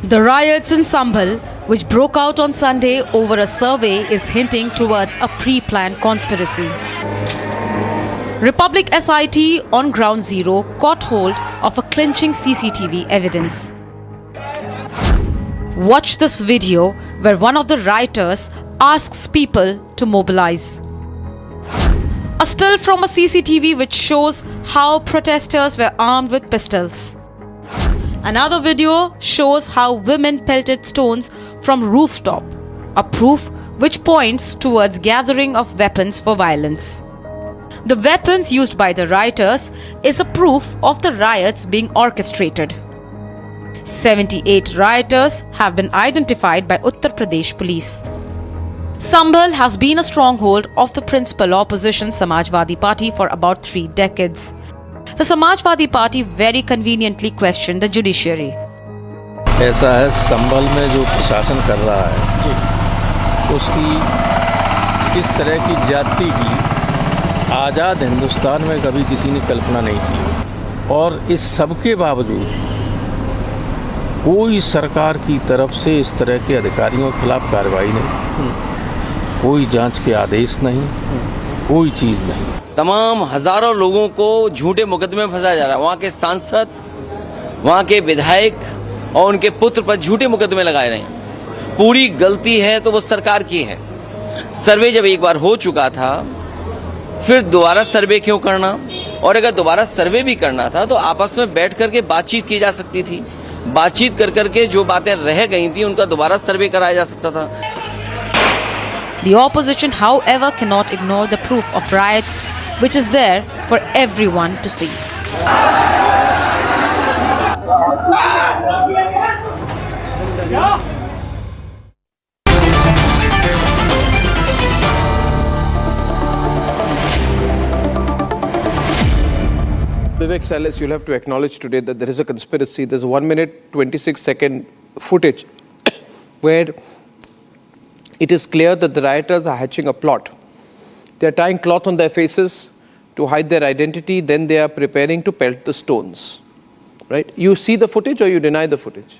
The riots in Sambhal, which broke out on Sunday over a survey, is hinting towards a pre-planned conspiracy. Republic SIT on Ground Zero caught hold of a clinching CCTV evidence. Watch this video where one of the rioters asks people to mobilize. A still from a CCTV which shows how protesters were armed with pistols. Another video shows how women pelted stones from rooftop, a proof which points towards gathering of weapons for violence. The weapons used by the rioters is a proof of the riots being orchestrated. 78 rioters have been identified by Uttar Pradesh police. Sambhal has been a stronghold of the principal opposition Samajwadi Party for about 3 decades. The Samajwadi Party very conveniently questioned the judiciary. ऐसा है संभल में जो प्रशासन कर रहा है उसकी किस तरह की ज्यादती की आज़ाद हिंदुस्तान में कभी किसी ने कल्पना नहीं की और इस सब के बावजूद कोई सरकार की तरफ से इस तरह के अधिकारियों के खिलाफ कार्रवाई नहीं, कोई जांच के आदेश नहीं, कोई चीज़ नहीं। तमाम हजारों लोगों को झूठे मुकदमे में फंसाया जा रहा है। वहाँ के सांसद, वहाँ के विधायक और उनके पुत्र पर झूठे मुकदमे लगाए रहे हैं। पूरी गलती है तो वो सरकार की है। सर्वे जब एक बार हो चुका था फिर दोबारा सर्वे क्यों करना, और अगर दोबारा सर्वे भी करना था तो आपस में बैठ करके बातचीत की जा सकती थी। बातचीत कर करके जो बातें रह गई थी उनका दोबारा सर्वे कराया जा सकता था। The opposition, however, cannot ignore the proof of riots, which is there for everyone to see. Vivek Salas, you'll have to acknowledge today that there is a conspiracy. There's a 1 minute, 26-second footage where it is clear that the rioters are hatching a plot. They are tying cloth on their faces to hide their identity, then they are preparing to pelt the stones. Right? You see the footage or you deny the footage?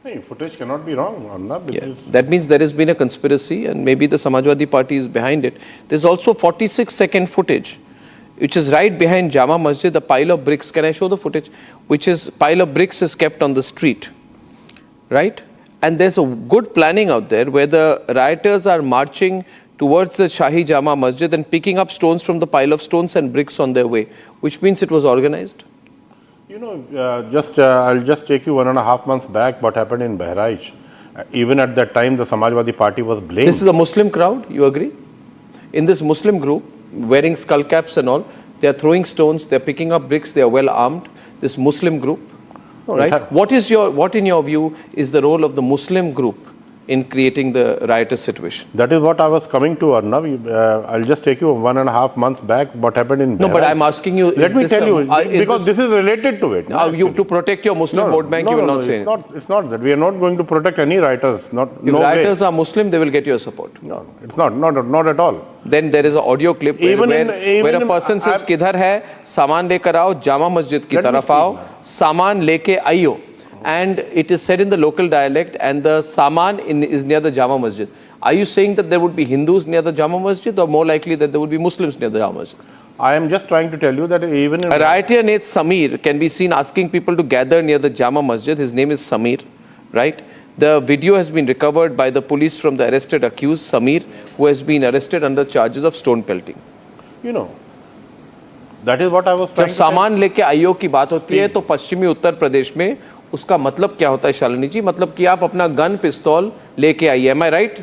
No, footage cannot be wrong, Arnab. Yeah. That means there has been a conspiracy and maybe the Samajwadi Party is behind it. There's also 46-second footage which is right behind Jama Masjid, a pile of bricks. Can I show the footage? Which is, pile of bricks is kept on the street. Right? And there's a good planning out there where the rioters are marching towards the Shahi Jama Masjid and picking up stones from the pile of stones and bricks on their way, which means it was organized. You know, I'll just take you 1.5 months back what happened in Bahraich. Even at that time, the Samajwadi Party was blamed. This is a Muslim crowd, you agree? In this Muslim group, wearing skull caps and all, they are throwing stones, they are picking up bricks, they are well armed. This Muslim group. Right? What in your view is the role of the Muslim group in creating the riotous situation? That is what I was coming to, Arnab. I'll just take you 1.5 months back what happened in Bahraich. No, but I'm asking you... Let me tell you, because this is related to it. You to protect your Muslim vote bank, you will not say anything. It's not that. We are not going to protect any rioters. If rioters are Muslim, they will get your support. No, it's not at all. Then there is an audio clip where a person says, "Kidhar hai? Saman lekar aao, Jama Masjid ki taraf aao, saman leke aiyo." And it is said in the local dialect, and the saman is near the Jama Masjid. Are you saying that there would be Hindus near the Jama Masjid, or more likely that there would be Muslims near the Jama Masjid? I am just trying to tell you that even in... A rioter named Samir can be seen asking people to gather near the Jama Masjid. His name is Samir, right? The video has been recovered by the police from the arrested accused, Samir, who has been arrested under charges of stone pelting. You know, that is what I was trying to tell. जब सामान लेके आइयो की बात होती है तो पश्चिमी उत्तर प्रदेश में उसका मतलब क्या होता है शालिनी जी? मतलब कि आप अपना गन पिस्तौल लेके आइए. Am I right?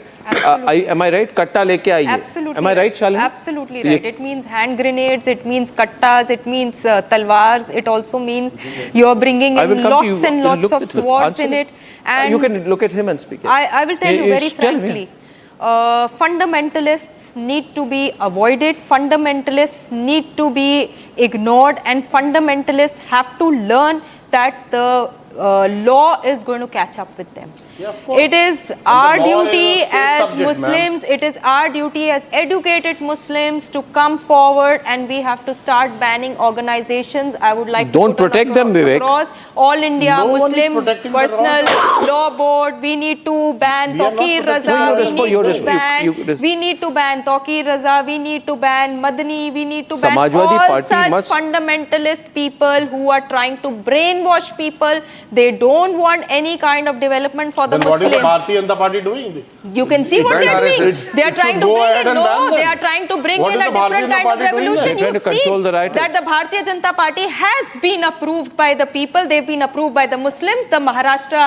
Am I right? कट्टा लेके आइए. Absolutely. Am I right, Shalini? Absolutely right. It means hand grenades, it means kattas, it means talwars, it also means you're bringing in lots and lots of swords in it. And you can look at him and speak. I will tell you very frankly. Fundamentalists need to be avoided, fundamentalists need to be ignored, and fundamentalists have to learn that the law is going to catch up with them. It is our law is a duty state as subject, Muslims, it is our duty as educated Muslims to come forward, and we have to start banning organizations. I would like Don't to put protect them, Vivek. across all India No one is Muslim protecting the Personal Law Board. We need to ban We are not Tawqir protecting Raza. the We need to ban Tawqir Raza. We need to ban Madani. We need to ban Samajwadi all Party such must- fundamentalist people who are trying to brainwash people. They don't want any kind of development for the Then what is the Muslims. Bharatiya Janata Party doing? You can see what they are doing. They are trying to go bring ahead in, and ban no, them. they are trying to bring What in is a the Bharatiya different Janata kind of Party doing revolution. there? They're trying You've to control seen the rioters. that the Bharatiya Janata Party has been approved by the people. They've been approved by the Muslims. The Maharashtra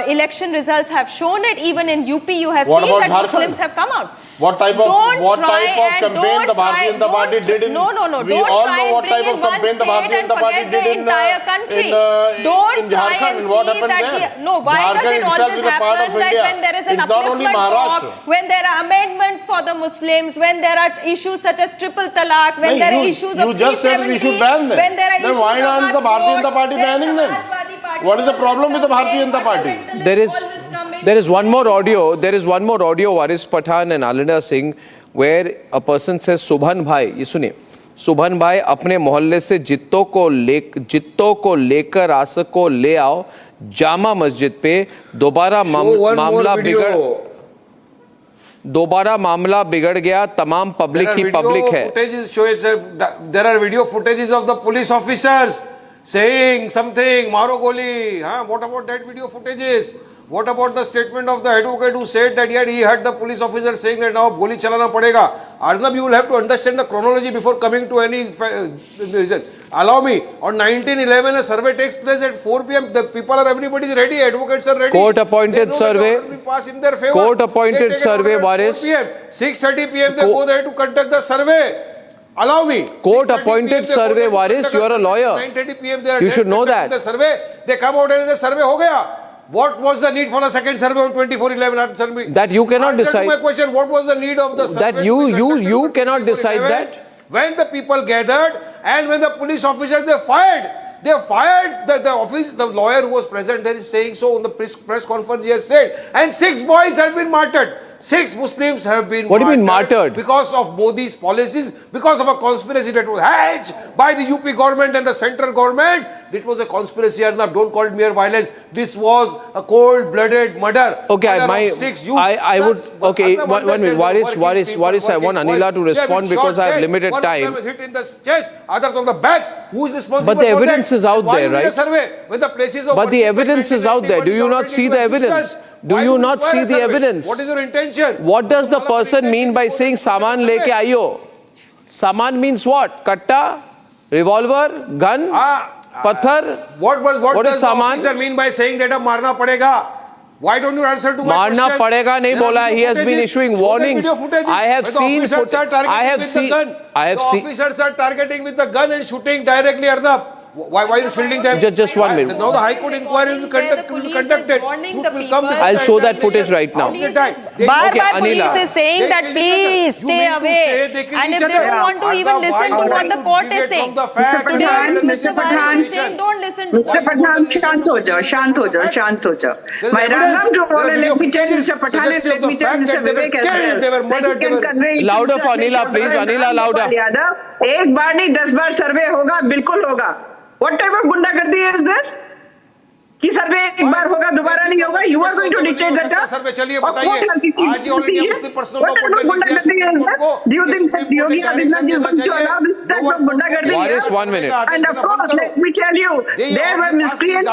election results have shown it. Even in UP, you have What seen about that Jharkhand? Muslims have come out. What type of campaign the Bharatiya Janata Party did in? No. We Don't all try know and what bring type in of one campaign the state Bharatiya and Janata Party forget the did entire country. in Don't try Jharkhand. and What see happened that there? no, why does Jharkhand it itself always is a part happen of that India. when there is an It's not only upliftment talk, Maharashtra. when there are amendments for the Muslims, when there are issues such as triple talaq, when No, there are you- issues you of just said we should 370, ban them. when there are Then issues why of not the Waqf Bharatiya board, Janata Party then banning them? Samajwadi Party What is the always problem with the comes Bharatiya in, Janata Party? fundamentalists There is always come in. there is one more audio. There is one more audio, Waris Pathan and Alina Singh, where a person says, "Subhan bhai, ये सुनिए, सुभान भाई अपने मोहल्ले से जित्तों को लेकर आसक को ले आओ जामा मस्जिद पे दोबारा मामला बिगड़ गया तमाम पब्लिक ही पब्लिक है." There are video footages of the police officers saying something, maro goli. What about that video footages? What about the statement of the advocate who said that he heard the police officer saying that now goli chalana padega? Arnab, you will have to understand the chronology before coming to any result. Allow me. On 1911, a survey takes place at 4 p.m. The people are, everybody is ready. Advocates are ready. Court-appointed survey. They pass in their favor. Court-appointed survey, Waris. 4 p.m. 6:30 p.m. they go there to conduct the survey. Allow me. Court-appointed survey, Waris. You are a lawyer. 9:30 p.m. they are You should know that. The survey. They come out and the survey ho gaya. What was the need for a second survey on 24/11? Answer me. That you cannot Answer decide. to my question. What was the need of the survey? That you cannot decide that. When the people gathered and when the police officers they fired the lawyer who was present there is saying so on the press conference he has said, and 6 boys have been martyred. 6 Muslims have been What do you mean martyred? Because of Modi's policies, because of a conspiracy that was hatched by the UP government and the central government. It was a conspiracy, Arnab. Don't call it mere violence. This was a cold-blooded murder. Okay, murder of 6 youth. I would, okay, Arnab, one minute, understand Waris, I want Anila to respond because I have limited One time. of them was hit in the chest, others on the back. Who is responsible But the for evidence that? is out Why there, you need a right? survey when the places of But the worship in evidence is out there. Do you 1991 not see the already evidence? existed? Do Why you would not require see a the survey? evidence? What is your intention? What does the All of person your mean by intention saying is to saman survey. leke aiyo? Saman means what? Katta, revolver, gun, pathar. What What is does the saman? officer mean by saying that marna padega? Why don't you answer to my Marna question? padega nahi There are bola. video He has been footages. issuing Show the warnings. video footages I have where the seen officers are targeting I have with seen the gun. I have The seen officers are targeting with the gun and shooting directly, Arnab. Why are you shielding them? Just 1 minute. Now the High Court inquiry will be conducted. Truth will come before I'll the show that entire footage nation. right now. All the time. They- Bar Okay, police Anila. is saying They that killed each other. please You stay mean to away. say they killed And each if they other? don't want to Arnab, even why listen to you what trying the to court is deviate saying. from the facts? Today, Mr. Mr. Pathan Pathan is saying don't listen to Mr. Pathan, शांत हो जाओ, शांत हो जाओ, शांत हो जाओ. My Ranam to all, let me tell Mr. Pathan and let me tell Mr. Vivek as well. They were murdered. They were Louder for Anila, please. Anila, louder. एक बार नहीं 10 बार सर्वे होगा, बिल्कुल होगा. What type of गुंडागर्दी is this? कि सर्वे एक बार होगा दोबारा नहीं होगा. You are going to dictate that. सर्वे चलिए बताइए. आज ही All India Muslim Personal Law Board ने लिखा है. Do you think that Yogi Adityanath is going to allow this type of गुंडागर्दी? Waris, 1 minute. And of course, let me tell you, there were miscreants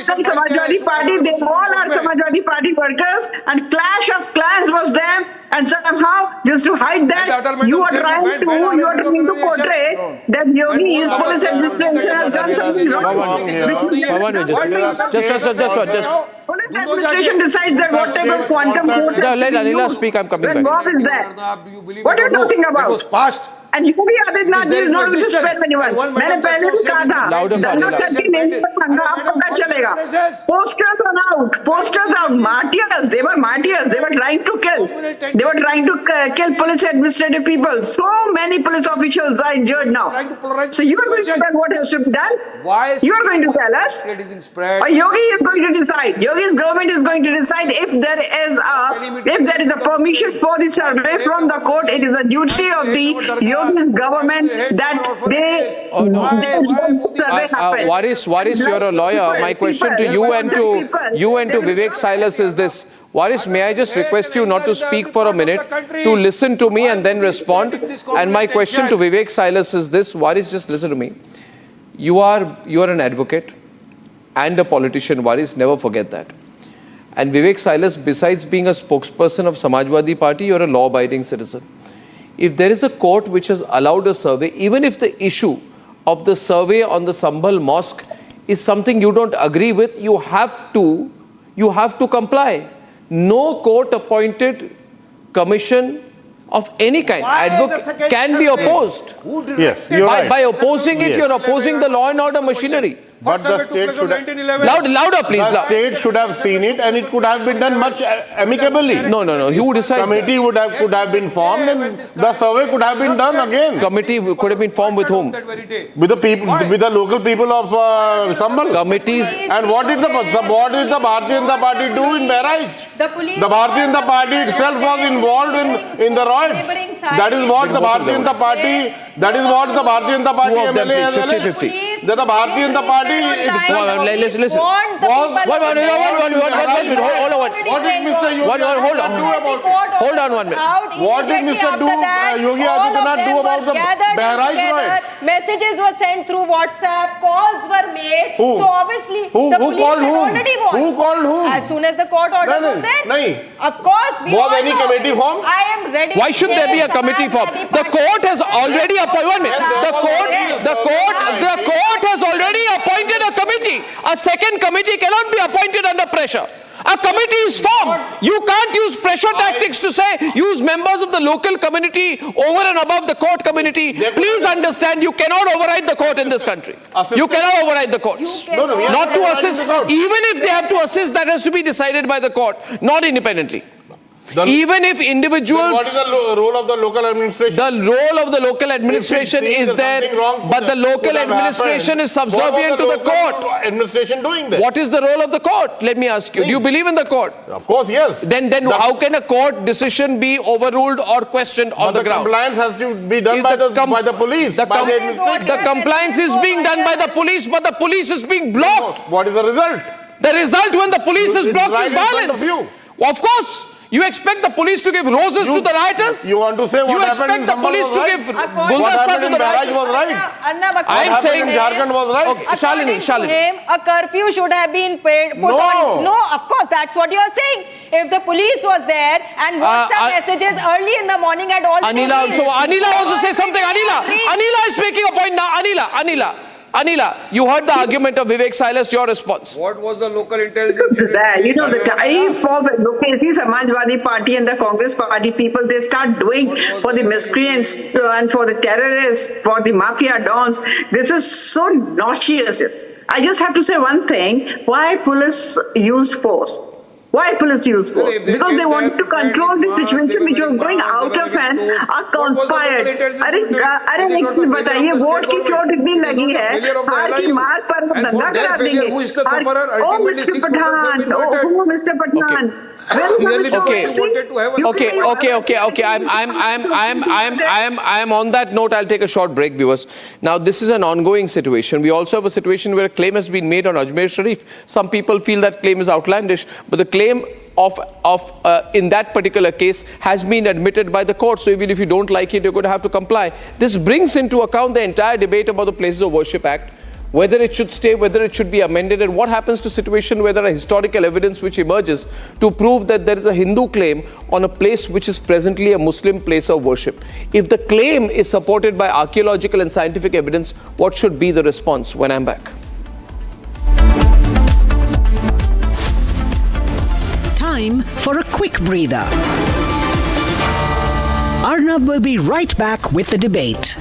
from Samajwadi Party. They all are Samajwadi Party workers, and clash of clans was there. And somehow, just to hide that, you are trying to portray that Yogi, his police administration has done something wrong. Just. Police administration decides that what type of quantum force has to Let be Anila used speak. I'm coming when back. Bob is there. What are you talking about? It was passed. And Yogi Adityanath is not going to spare anyone. मैंने पहले भी कहा था, Louder for धरना Anila. करके नहीं पता, आपको पता चलेगा. Posters are now posters out, martyrs. They were martyrs. They were trying to kill. They were trying to kill police administrative people. So many police officials are injured now. So you are going to tell what has to be done? You are going to tell us? Or Yogi is going to decide. Yogi's government is going to decide if there is a permission for the survey from the court. It is a duty of the Yogi's government that they survey happen. Waris, you're a lawyer. My question to you and to Vivek Silas is this. Waris, may I just request you not to speak for a minute, to listen to me and then respond? And my question to Vivek Silas is this. Waris, just listen to me. You are an advocate and a politician, Waris, never forget that. And Vivek Silas, besides being a spokesperson of Samajwadi Party, you're a law-abiding citizen. If there is a court which has allowed a survey, even if the issue of the survey on the Sambhal mosque is something you don't agree with, you have to comply. No court-appointed commission of any kind can be opposed. Yes, you're right. By opposing it, you're opposing the law and order machinery. But the state should have, louder, please. The state should have seen it, and it could have been done much amicably. No. Who decides? Committee could have been formed, and the survey could have been done again. Committee could have been formed with whom? With the people, with the local people of Sambhal. Committees. And what did the Bharatiya Janata Party do in Bahraich? The Bharatiya Janata Party itself was involved in the riots. That is what the Bharatiya Janata Party. That is what the Bharatiya Janata Party MLA has alleged. That the Bharatiya Janata Party. Listen. What did Mr. Yogi Hold on 1 minute. What did Mr. Yogi Adityanath do about the Bahraich riots? Messages were sent through WhatsApp, calls were made. Who? So obviously Who the police called had whom? already won. Who called whom? As soon as the court order was there. Of course, we Was all any know. committee formed? I am ready. Why should there be a committee formed? The court has already appointed. 1 minute. The court has already appointed a committee. A second committee cannot be appointed under pressure. A committee is formed. You can't use pressure tactics to say use members of the local community over and above the court community. Please understand, you cannot override the court in this country. You cannot override the courts. Not to assist. Even if they have to assist, that has to be decided by the court, not independently. Even if individuals... Then what is the role of the local administration? The role of the local administration is there, but the local administration is subservient to the court. Administration doing that? What is the role of the court? Let me ask you. Do you believe in the court? Of course, yes. Then how can a court decision be overruled or questioned on the ground? The compliance has to be done by the police. The compliance is being done by the police, but the police is being blocked. What is the result? The result when the police is blocked is violence. Of course. You expect the police to give roses to the rioters? You want to say what happened in Sambhal was right? You expect the police to give guldasta to the rioters? Was right. I am saying Jharkhand was right. Okay, Shalini. Him, a curfew should have been put on. No, of course, that's what you are saying. If the police was there and WhatsApp messages early in the morning had all Anila wants to say something. Anila is making a point now. Anila, you heard the argument of Vivek Silas, your response. What was the local intelligence? You know, the time for the Samajwadi Party and the Congress Party people, they start doing for the miscreants and for the terrorists, for the mafia dons. This is so nauseous. I just have to say one thing. Why police use force? Why police use force? Because they want to control the situation which was going out of hand, are conspired. अरे एक चीज बताइए, vote की चोट इतनी लगी है, हार की मार पर वो दंगा करा देंगे. Oh, Mr. Pathan. Oh, Mr. Pathan. Okay. I'm on that note. I'll take a short break, viewers. Now, this is an ongoing situation. We also have a situation where a claim has been made on Ajmer Sharif. Some people feel that claim is outlandish, but the claim in that particular case has been admitted by the court. So even if you don't like it, you're going to have to comply. This brings into account the entire debate about the Places of Worship Act, whether it should stay, whether it should be amended, and what happens to situation where there are historical evidence which emerges to prove that there is a Hindu claim on a place which is presently a Muslim place of worship. If the claim is supported by archaeological and scientific evidence, what should be the response? When I'm back. Time for a quick breather. Arnab will be right back with the debate.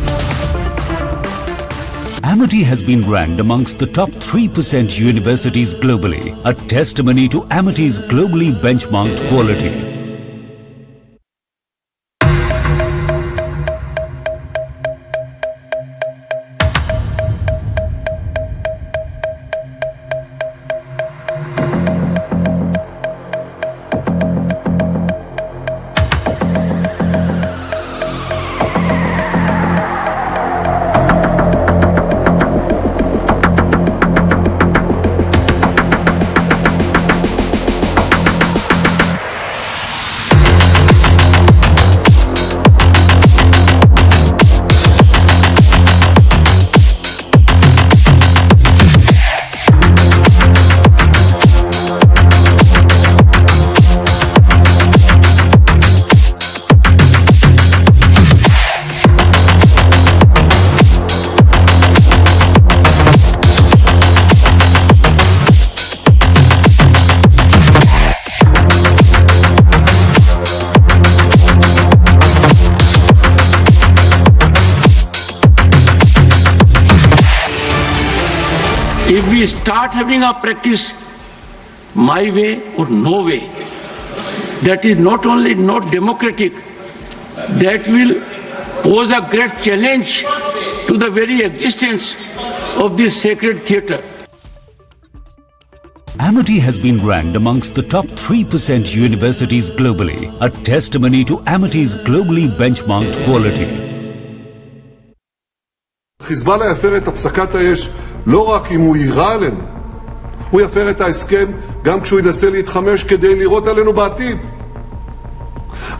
Amity has been ranked amongst the top 3% universities globally, a testimony to Amity's globally benchmarked quality. If we start having a practice my way or no way, that is not only not democratic, that will pose a great challenge to the very existence of this sacred theatre. Amity has been ranked amongst the top 3% universities globally, a testimony to Amity's globally benchmarked quality. חיזבאללה יפר את הפסקת האש לא רק אם הוא יירה עלינו, הוא יפר את ההסכם גם כשהוא ינסה להתחמש כדי לירות עלינו בעתיד.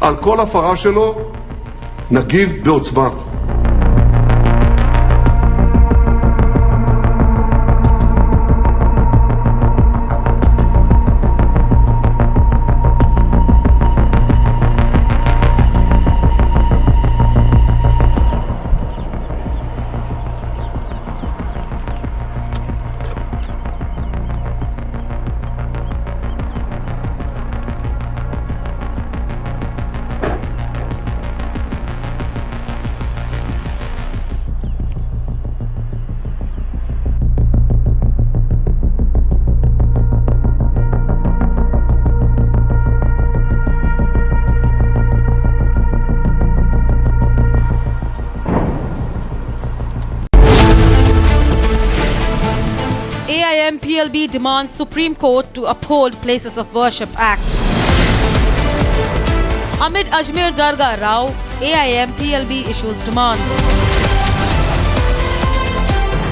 על כל הפרה שלו נגיב בעוצמה. PLB demands Supreme Court to uphold Places of Worship Act. Amid Ajmer Dargah row, AIM PLB issues demand.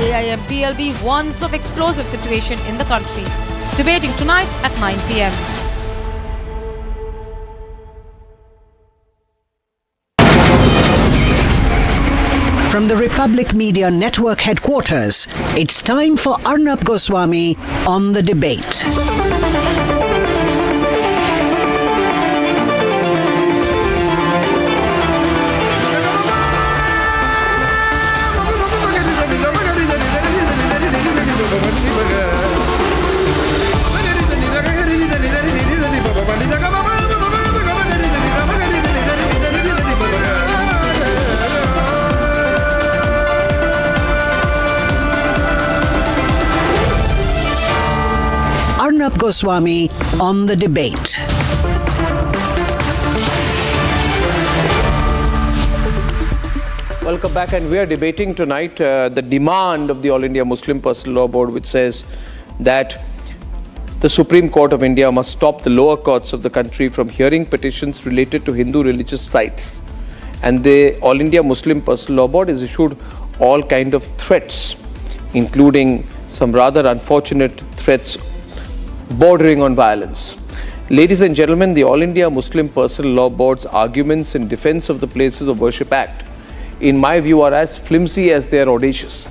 AIM PLB warns of explosive situation in the country. Debating tonight at 9 p.m. From the Republic Media Network headquarters, it's time for Arnab Goswami on The Debate. Arnab Goswami on The Debate. Welcome back, and we are debating tonight the demand of the All India Muslim Personal Law Board, which says that the Supreme Court of India must stop the lower courts of the country from hearing petitions related to Hindu religious sites. And the All India Muslim Personal Law Board has issued all kind of threats, including some rather unfortunate threats bordering on violence. Ladies and gentlemen, the All India Muslim Personal Law Board's arguments in defense of the Places of Worship Act, in my view, are as flimsy as they are audacious.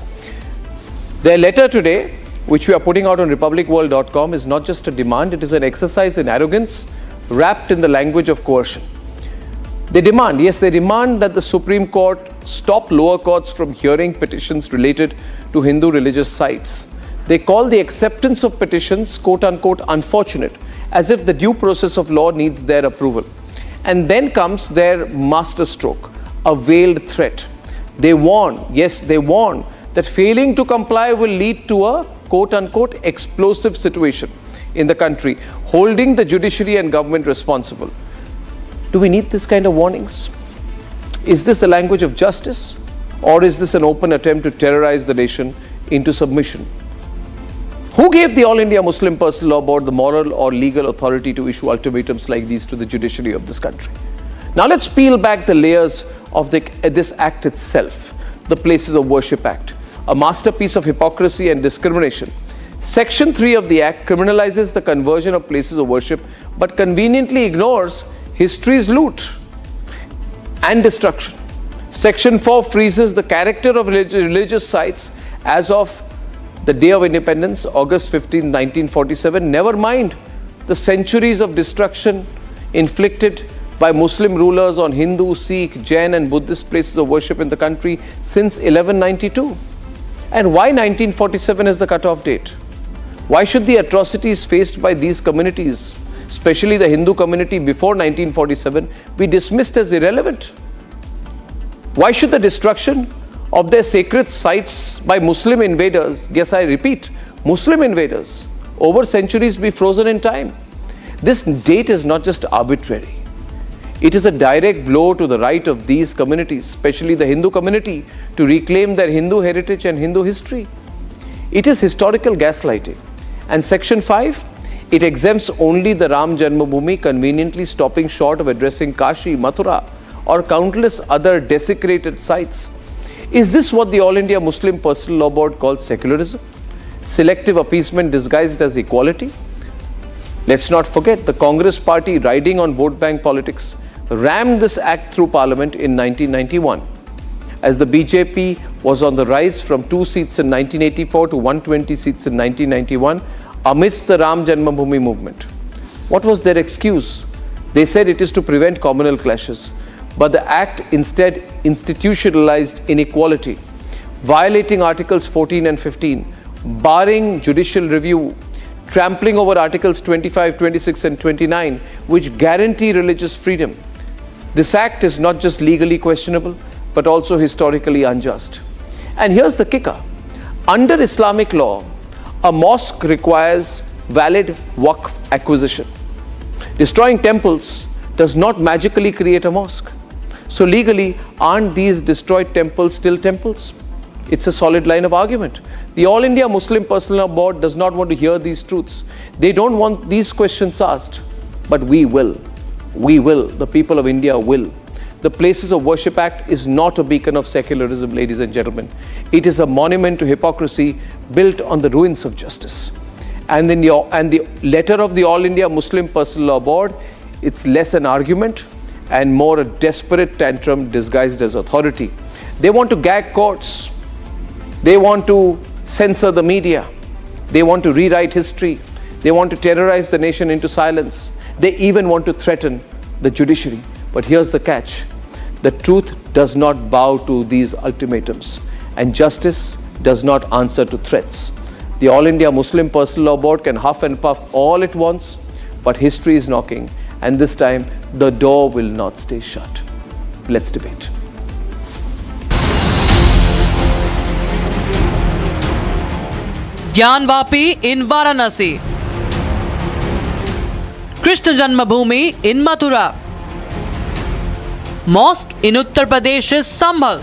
Their letter today, which we are putting out on republicworld.com, is not just a demand, it is an exercise in arrogance wrapped in the language of coercion. They demand that the Supreme Court stop lower courts from hearing petitions related to Hindu religious sites. They call the acceptance of petitions, quote-unquote, unfortunate, as if the due process of law needs their approval. And then comes their masterstroke, a veiled threat. They warn that failing to comply will lead to a quote-unquote explosive situation in the country, holding the judiciary and government responsible. Do we need this kind of warnings? Is this the language of justice? Or is this an open attempt to terrorize the nation into submission? Who gave the All India Muslim Personal Law Board the moral or legal authority to issue ultimatums like these to the judiciary of this country? Now let's peel back the layers of this act itself, the Places of Worship Act, a masterpiece of hypocrisy and discrimination. Section 3 of the Act criminalizes the conversion of places of worship but conveniently ignores history's loot and destruction. Section 4 freezes the character of religious sites as of the day of independence, August 15, 1947, never mind the centuries of destruction inflicted by Muslim rulers on Hindu, Sikh, Jain and Buddhist places of worship in the country since 1192. And why 1947 is the cutoff date? Why should the atrocities faced by these communities, especially the Hindu community before 1947, be dismissed as irrelevant? Why should the destruction of their sacred sites by Muslim invaders, yes, I repeat, Muslim invaders, over centuries be frozen in time? This date is not just arbitrary. It is a direct blow to the right of these communities, especially the Hindu community, to reclaim their Hindu heritage and Hindu history. It is historical gaslighting. And Section 5, it exempts only the Ram Janmabhoomi, conveniently stopping short of addressing Kashi, Mathura, or countless other desecrated sites. Is this what the All India Muslim Personal Law Board calls secularism? Selective appeasement disguised as equality? Let's not forget the Congress party, riding on vote bank politics, rammed this act through Parliament in 1991. As the BJP was on the rise from 2 seats in 1984 to 120 seats in 1991 amidst the Ram Janmabhoomi movement. What was their excuse? They said it is to prevent communal clashes. But the act instead institutionalized inequality, violating Articles 14 and 15, barring judicial review, trampling over Articles 25, 26 and 29, which guarantee religious freedom. This act is not just legally questionable, but also historically unjust. And here's the kicker. Under Islamic law, a mosque requires valid waqf acquisition. Destroying temples does not magically create a mosque. So legally, aren't these destroyed temples still temples? It's a solid line of argument. The All India Muslim Personal Law Board does not want to hear these truths. They don't want these questions asked. But we will. We will. The people of India will. The Places of Worship Act is not a beacon of secularism, ladies and gentlemen. It is a monument to hypocrisy built on the ruins of justice. And the letter of the All India Muslim Personal Law Board, it's less an argument and more a desperate tantrum disguised as authority. They want to gag courts. They want to censor the media. They want to rewrite history. They want to terrorize the nation into silence. They even want to threaten the judiciary. But here's the catch. The truth does not bow to these ultimatums, and justice does not answer to threats. The All India Muslim Personal Law Board can huff and puff all it wants, but history is knocking, and this time the door will not stay shut. Let's debate. Gyanvapi in Varanasi, Krishna Janmabhoomi in Mathura, Mosque in Uttar Pradesh's Sambhal,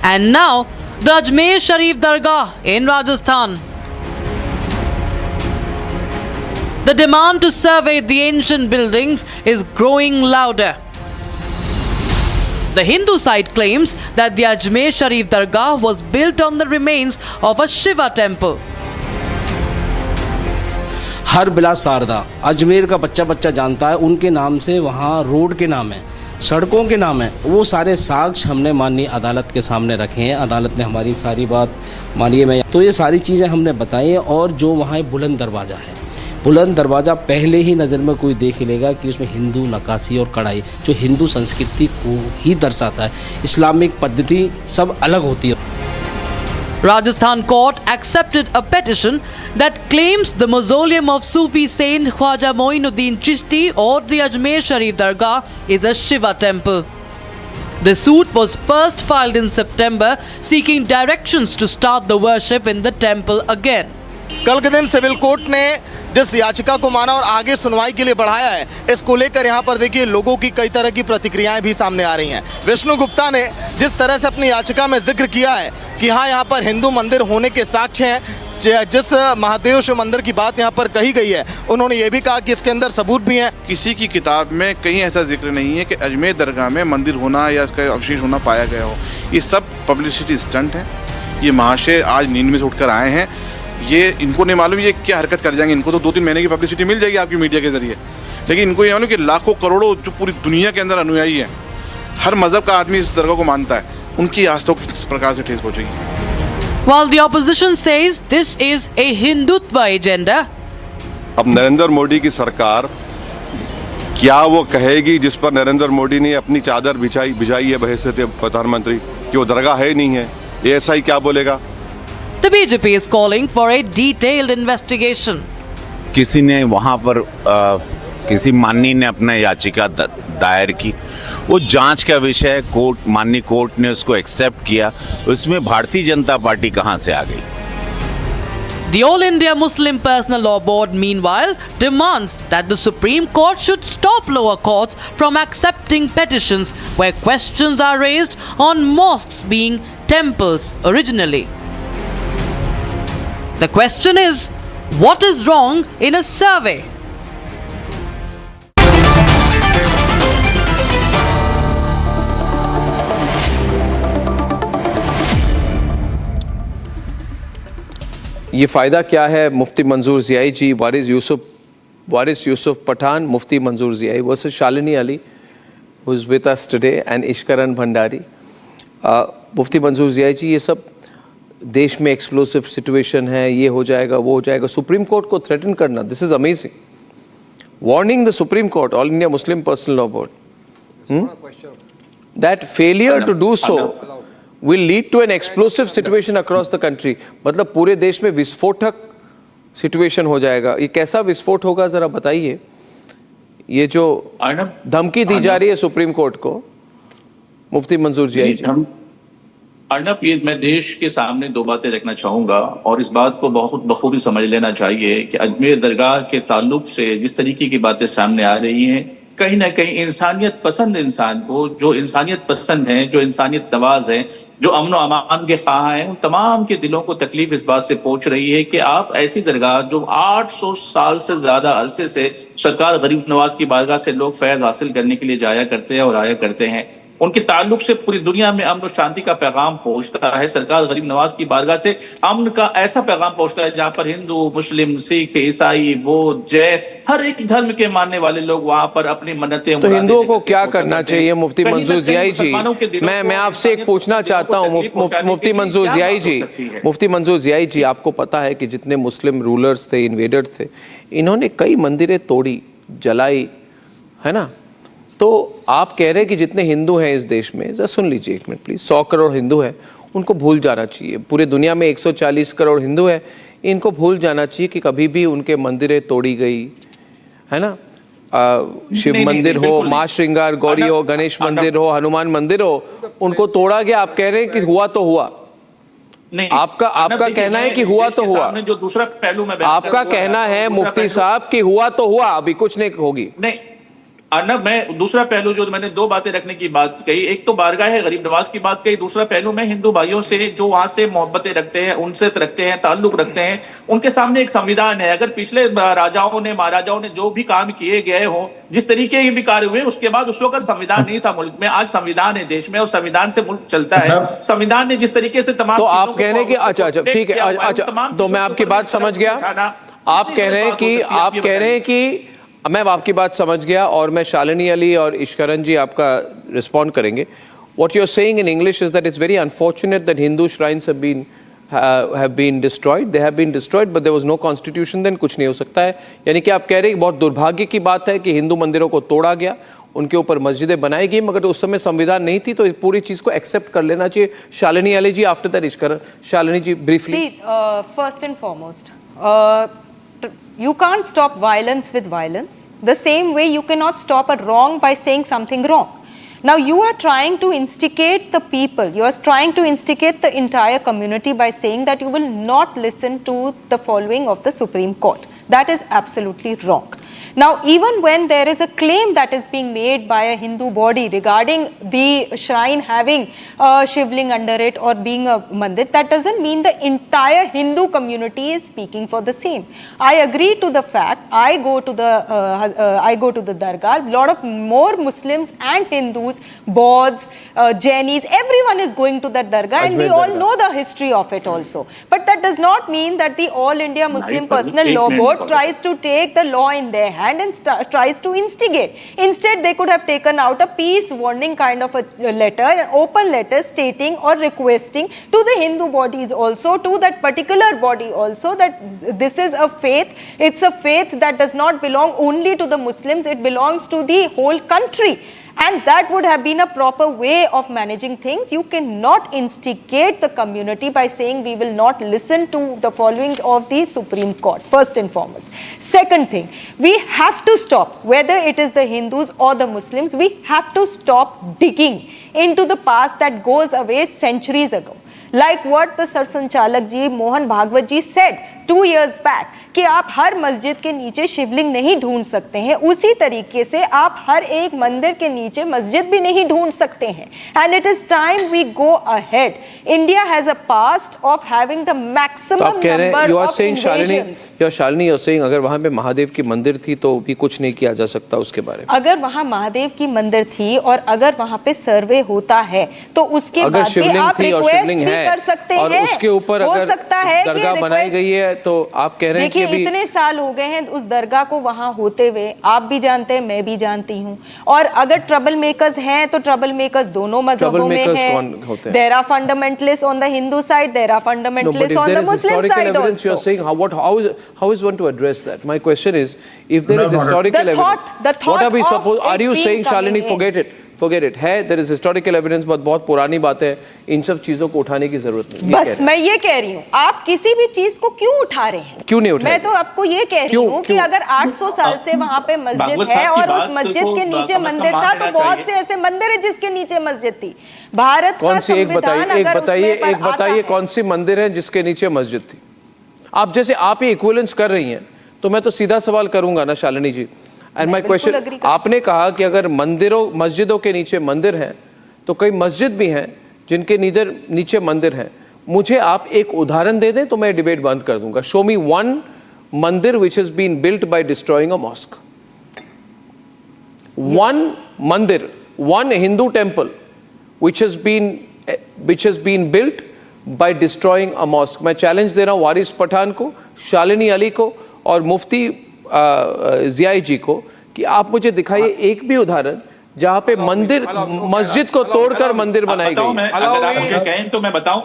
and now the Ajmer Sharif Dargah in Rajasthan. The demand to survey the ancient buildings is growing louder. The Hindu side claims that the Ajmer Sharif Dargah was built on the remains of a Shiva temple. हर बिला शारदा अजमेर का बच्चा बच्चा जानता है, उनके नाम से वहाँ रोड के नाम है, सड़कों के नाम है। वो सारे साक्ष्य हमने माननीय अदालत के सामने रखे हैं। अदालत ने हमारी सारी बात मानिए मैं तो ये सारी चीज़ें हमने बताई हैं। और जो वहाँ बुलंद दरवाज़ा है, बुलंद दरवाज़ा पहले ही नज़र में कोई देख लेगा कि उसमें हिंदू नक्काशी और कढ़ाई जो हिंदू संस्कृति को ही दर्शाता है। इस्लामिक पद्धति सब अलग होती है। Rajasthan court accepted a petition that claims the mausoleum of Sufi saint Khwaja Moinuddin Chishti or the Ajmer Sharif Dargah is a Shiva temple. The suit was first filed in September, seeking directions to start the worship in the temple again. कल के दिन civil court ने जिस याचिका को माना और आगे सुनवाई के लिए बढ़ाया है, इसको लेकर यहाँ पर देखिए लोगों की कई तरह की प्रतिक्रियाएं भी सामने आ रही हैं। विष्णु गुप्ता ने जिस तरह से अपनी याचिका में जिक्र किया है कि हाँ यहाँ पर हिंदू मंदिर होने के साक्ष्य हैं, जिस महादेव शिव मंदिर की बात यहाँ पर कही गई है, उन्होंने ये भी कहा कि इसके अंदर सबूत भी हैं। किसी की किताब में कहीं ऐसा जिक्र नहीं है कि अजमेर दरगाह में मंदिर होना या इसका अवशेष होना पाया गया हो। ये सब पब्लिसिटी स्टंट है। ये महाशय आज नींद में से उठकर आए हैं, ये इनको नहीं मालूम ये क्या हरकत कर जाएंगे। इनको तो 2-3 महीने की पब्लिसिटी मिल जाएगी आपकी मीडिया के जरिए, लेकिन इनको ये मालूम कि लाखों करोड़ों जो पूरी दुनिया के अंदर अनुयायी है, हर मजहब का आदमी इस दरगाह को मानता है, उनकी आस्थाओं को किस प्रकार से ठेस पहुंचेगी। While the opposition says this is a Hindutva agenda, अब नरेंद्र मोदी की सरकार क्या वो कहेगी जिस पर नरेंद्र मोदी ने अपनी चादर बिछाई है बहैसियत प्रधानमंत्री कि वो दरगाह है नहीं है, ये ऐसा ही क्या बोलेगा। the BJP is calling for a detailed investigation. किसी ने वहाँ पर किसी माननीय ने अपना याचिका दायर की, वो जांच का विषय है। माननीय कोर्ट ने उसको एक्सेप्ट किया, उसमें भारतीय जनता पार्टी कहाँ से आ गई। The All India Muslim Personal Law Board, meanwhile, demands that the Supreme Court should stop lower courts from accepting petitions where questions are raised on mosques being temples originally. The question is, what is wrong in a survey? ये फ़ायदा क्या है मुफ्ती मंजूर ज़ियाई जी, वारिस Yusuf Pathan, Mufti Manzoor Ziyai versus Shalini Ali who is with us today and Ishkaran Bhandari. Mufti Manzoor Ziyai जी, ये सब देश में explosive situation है, ये हो जाएगा वो हो जाएगा, सुप्रीम कोर्ट को थ्रेटन करना, this is amazing. Warning the Supreme Court, All India Muslim Personal Law Board, that failure to do so will lead to an explosive situation across the country। मतलब पूरे देश में विस्फोटक सिचुएशन हो जाएगा। ये कैसा विस्फोट होगा जरा बताइए। ये जो धमकी दी जा रही है सुप्रीम कोर्ट को, मुफ्ती मंजूर ज़ियाई जी। अर्नब, ये मैं देश के सामने दो बातें रखना चाहूंगा और इस बात को बहुत बखूबी समझ लेना चाहिए कि अजमेर दरगाह के ताल्लुक से जिस तरीके की बातें सामने आ रही हैं, कहीं ना कहीं इंसानियत पसंद इंसान को, जो इंसानियत पसंद है, जो इंसानियत नवाज है, जो अमन और अमान के ख्वाह हैं, उन तमाम के दिलों को तकलीफ इस बात से पहुंच रही है कि आप ऐसी दरगाह जो 800 साल से ज्यादा अरसे से सरकार गरीब नवाज की बारगाह से लोग फैज हासिल करने के लिए जाया करते हैं और आया करते हैं, उनके ताल्लुक से पूरी दुनिया में अमन और शांति का पैगाम पहुंचता है। सरकार गरीब नवाज की बारगाह से अमन का ऐसा पैगाम पहुंचता है जहां पर हिंदू, मुस्लिम, सिख, ईसाई, बौद्ध, जैन, हर एक धर्म के मानने वाले लोग वहां पर अपनी मन्नतें। तो हिंदुओं को क्या करना चाहिए मुफ्ती मंजूर ज़ियाई जी? मैं आपसे एक पूछना चाहता हूँ मुफ्ती मंजूर ज़ियाई जी, मुफ्ती मंजूर ज़ियाई जी, आपको पता है कि जितने मुस्लिम रूलर्स थे, इन्वेडर्स थे, इन्होंने कई मंदिरें तोड़ी, जलाई, है ना। तो आप कह रहे हैं कि जितने हिंदू हैं इस देश में, जरा सुन लीजिए एक मिनट प्लीज, 100 करोड़ हिंदू हैं, उनको भूल जाना चाहिए। पूरे दुनिया में 140 करोड़ हिंदू हैं, इनको भूल जाना चाहिए कि कभी भी उनके मंदिरें तोड़ी गई, है ना। शिव मंदिर हो, माँ श्रृंगार गौरी हो, गणेश मंदिर हो, हनुमान मंदिर हो, उनको तोड़ा गया। आप कह रहे हैं कि हुआ तो हुआ, आपका कहना है कि हुआ तो हुआ, जो दूसरा पहलू में आपका कहना है मुफ्ती साहब कि हुआ तो हुआ, अभी कुछ नहीं होगी। नहीं अर्नब, मैं दूसरा पहलू जो मैंने दो बातें रखने की बात कही, एक तो बारगाह है गरीब नवाज की बात कही, दूसरा पहलू में हिंदू भाइयों से जो वहां से मोहब्बतें रखते हैं, उनसे रखते हैं, ताल्लुक रखते हैं, उनके सामने एक संविधान है। अगर पिछले राजाओं ने, महाराजाओं ने जो भी काम किए गए हो, जिस तरीके के भी कार्य हुए, उसके बाद उस वक्त संविधान नहीं था मुल्क में, आज संविधान है देश में और संविधान से मुल्क चलता है। संविधान ने जिस तरीके से तमाम, तो आप कह रहे हैं कि अच्छा ठीक है, अच्छा तो मैं आपकी बात समझ गया। आप कह रहे हैं कि मैं आपकी बात समझ गया और मैं शालिनी अली और इश्करन जी आपका रिस्पॉन्ड करेंगे। What you're saying in English is that it's very unfortunate that Hindu shrines have been destroyed. They have been destroyed, but there was no constitution then, कुछ नहीं हो सकता है। यानी कि आप कह रहे हैं बहुत दुर्भाग्य की बात है कि हिंदू मंदिरों को तोड़ा गया, उनके ऊपर मस्जिदें बनाई गई, मगर उस समय संविधान नहीं थी, तो इस पूरी चीज को एक्सेप्ट कर लेना चाहिए। Shalini Ali ji, after that Ishkaran. Shalini ji briefly. First and foremost, you can't stop violence with violence. The same way you cannot stop a wrong by saying something wrong. Now you are trying to instigate the people, you are trying to instigate the entire community by saying that you will not listen to the following of the Supreme Court. That is absolutely wrong. Now, even when there is a claim that is being made by a Hindu body regarding the shrine having a shivling under it or being a mandir, that doesn't mean the entire Hindu community is speaking for the same. I agree to the fact, I go to the Dargah, a lot of more Muslims and Hindus, Bauds, Jainis, everyone is going to that Dargah, and we all know the history of it also. But that does not mean that the All India Muslim Personal Law Board tries to take the law in their hand and tries to instigate. Instead, they could have taken out a peace warning kind of a letter, an open letter stating or requesting to the Hindu bodies also, to that particular body also, that this is a faith, it's a faith that does not belong only to the Muslims, it belongs to the whole country. And that would have been a proper way of managing things. You cannot instigate the community by saying we will not listen to the following of the Supreme Court, first and foremost. Second thing, we have to stop, whether it is the Hindus or the Muslims, we have to stop digging into the past that goes away centuries ago. Like what the Sarsanchalak ji, Mohan Bhagwat ji said 2 years back, कि आप हर मस्जिद के नीचे शिवलिंग नहीं ढूंढ सकते हैं, उसी तरीके से आप हर एक मंदिर के नीचे मस्जिद भी नहीं ढूंढ सकते हैं. And it is time we go ahead. India has a past of having the maximum number of invasions. Shalini, you're saying अगर वहाँ पे महादेव की मंदिर थी तो भी कुछ नहीं किया जा सकता उसके बारे में. अगर वहाँ महादेव की मंदिर थी और अगर वहाँ पे सर्वे होता है तो उसके बाद भी आप रिक्वेस्ट भी कर सकते हैं. और उसके ऊपर अगर दरगाह बनाई गई है तो आप कह रहे हैं कि इतने साल हो गए हैं उस दरगाह को वहां होते हुए, आप भी जानते हैं, मैं भी जानती हूं. और अगर ट्रबल मेकर्स हैं तो ट्रबल मेकर्स दोनों मजहबों में हैं. There are fundamentalists on the Hindu side, there are fundamentalists on the Muslim side also. You're saying how is one to address that? My question is, if there is historical evidence, what are we supposed? Are you saying, Shalini, forget it है, there is historical evidence, बहुत पुरानी बात है, इन सब चीजों को उठाने की जरूरत नहीं. बस मैं ये कह रही हूँ, आप किसी भी चीज को क्यों उठा रहे हैं? क्यों नहीं उठा? मैं तो आपको ये कह रही हूँ कि अगर 800 साल से वहाँ पे मस्जिद है और उस मस्जिद के नीचे मंदिर था, तो बहुत से ऐसे मंदिर है जिसके नीचे मस्जिद थी. भारत का संविधान अगर एक बताइए कौन सी मंदिर है जिसके नीचे मस्जिद थी? आप जैसे आप ही इक्विवेलेंस कर रही हैं, तो मैं तो सीधा सवाल करूंगा ना शालिनी जी. एंड माय क्वेश्चन, आपने कहा कि अगर मस्जिदों के नीचे मंदिर हैं तो कई मस्जिद भी हैं जिनके नीचे मंदिर हैं. मुझे आप एक उदाहरण दे दें तो मैं डिबेट बंद कर दूंगा. Show me one mandir which has been built by destroying a mosque. One mandir, one Hindu temple which has been built by destroying a mosque. मैं चैलेंज दे रहा हूं वारिस पठान को, शालिनी अली को और मुफ्ती जियाई जी को कि आप मुझे दिखाइए एक भी उदाहरण जहां पे मस्जिद को तोड़कर मंदिर बनाई गई. अगर आप मुझे कहें तो मैं बताऊं.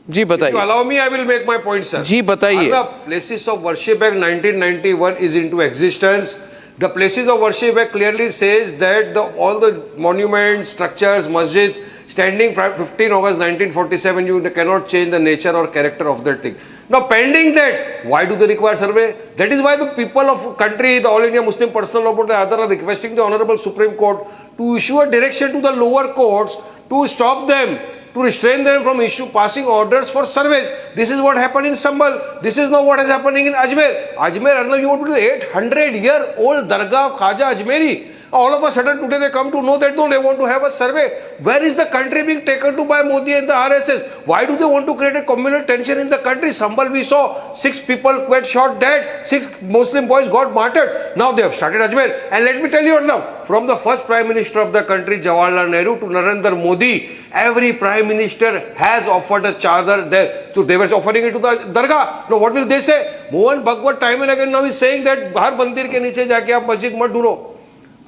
जी बताइए. Allow me, I will make my point, sir. जी बताइए. The Places of Worship Act 1991 is into existence. The Places of Worship Act clearly says that all the monuments, structures, masjids standing 15 August 1947, you cannot change the nature or character of that thing. Now, pending that, why do they require survey? That is why the people of country, the All India Muslim Personal Law Board, the other are requesting the Honorable Supreme Court to issue a direction to the lower courts to stop them, to restrain them from passing orders for surveys. This is what happened in Sambhal. This is not what is happening in Ajmer. Arnab, you want to do 800-year-old Dargah of Khaja Ajmeri. All of a sudden today they come to know that no, they want to have a survey. Where is the country being taken to by Modi and the RSS? Why do they want to create a communal tension in the country? Sambhal we saw 6 people were shot dead, 6 Muslim boys got martyred. Now they have started Ajmer. And let me tell you now, from the first Prime Minister of the country, Jawaharlal Nehru, to Narendra Modi, every Prime Minister has offered a chadar there. So they were offering it to the Dargah. Now what will they say? Mohan Bhagwat time and again now is saying that har mandir ke niche jaake aap masjid mat dhuro.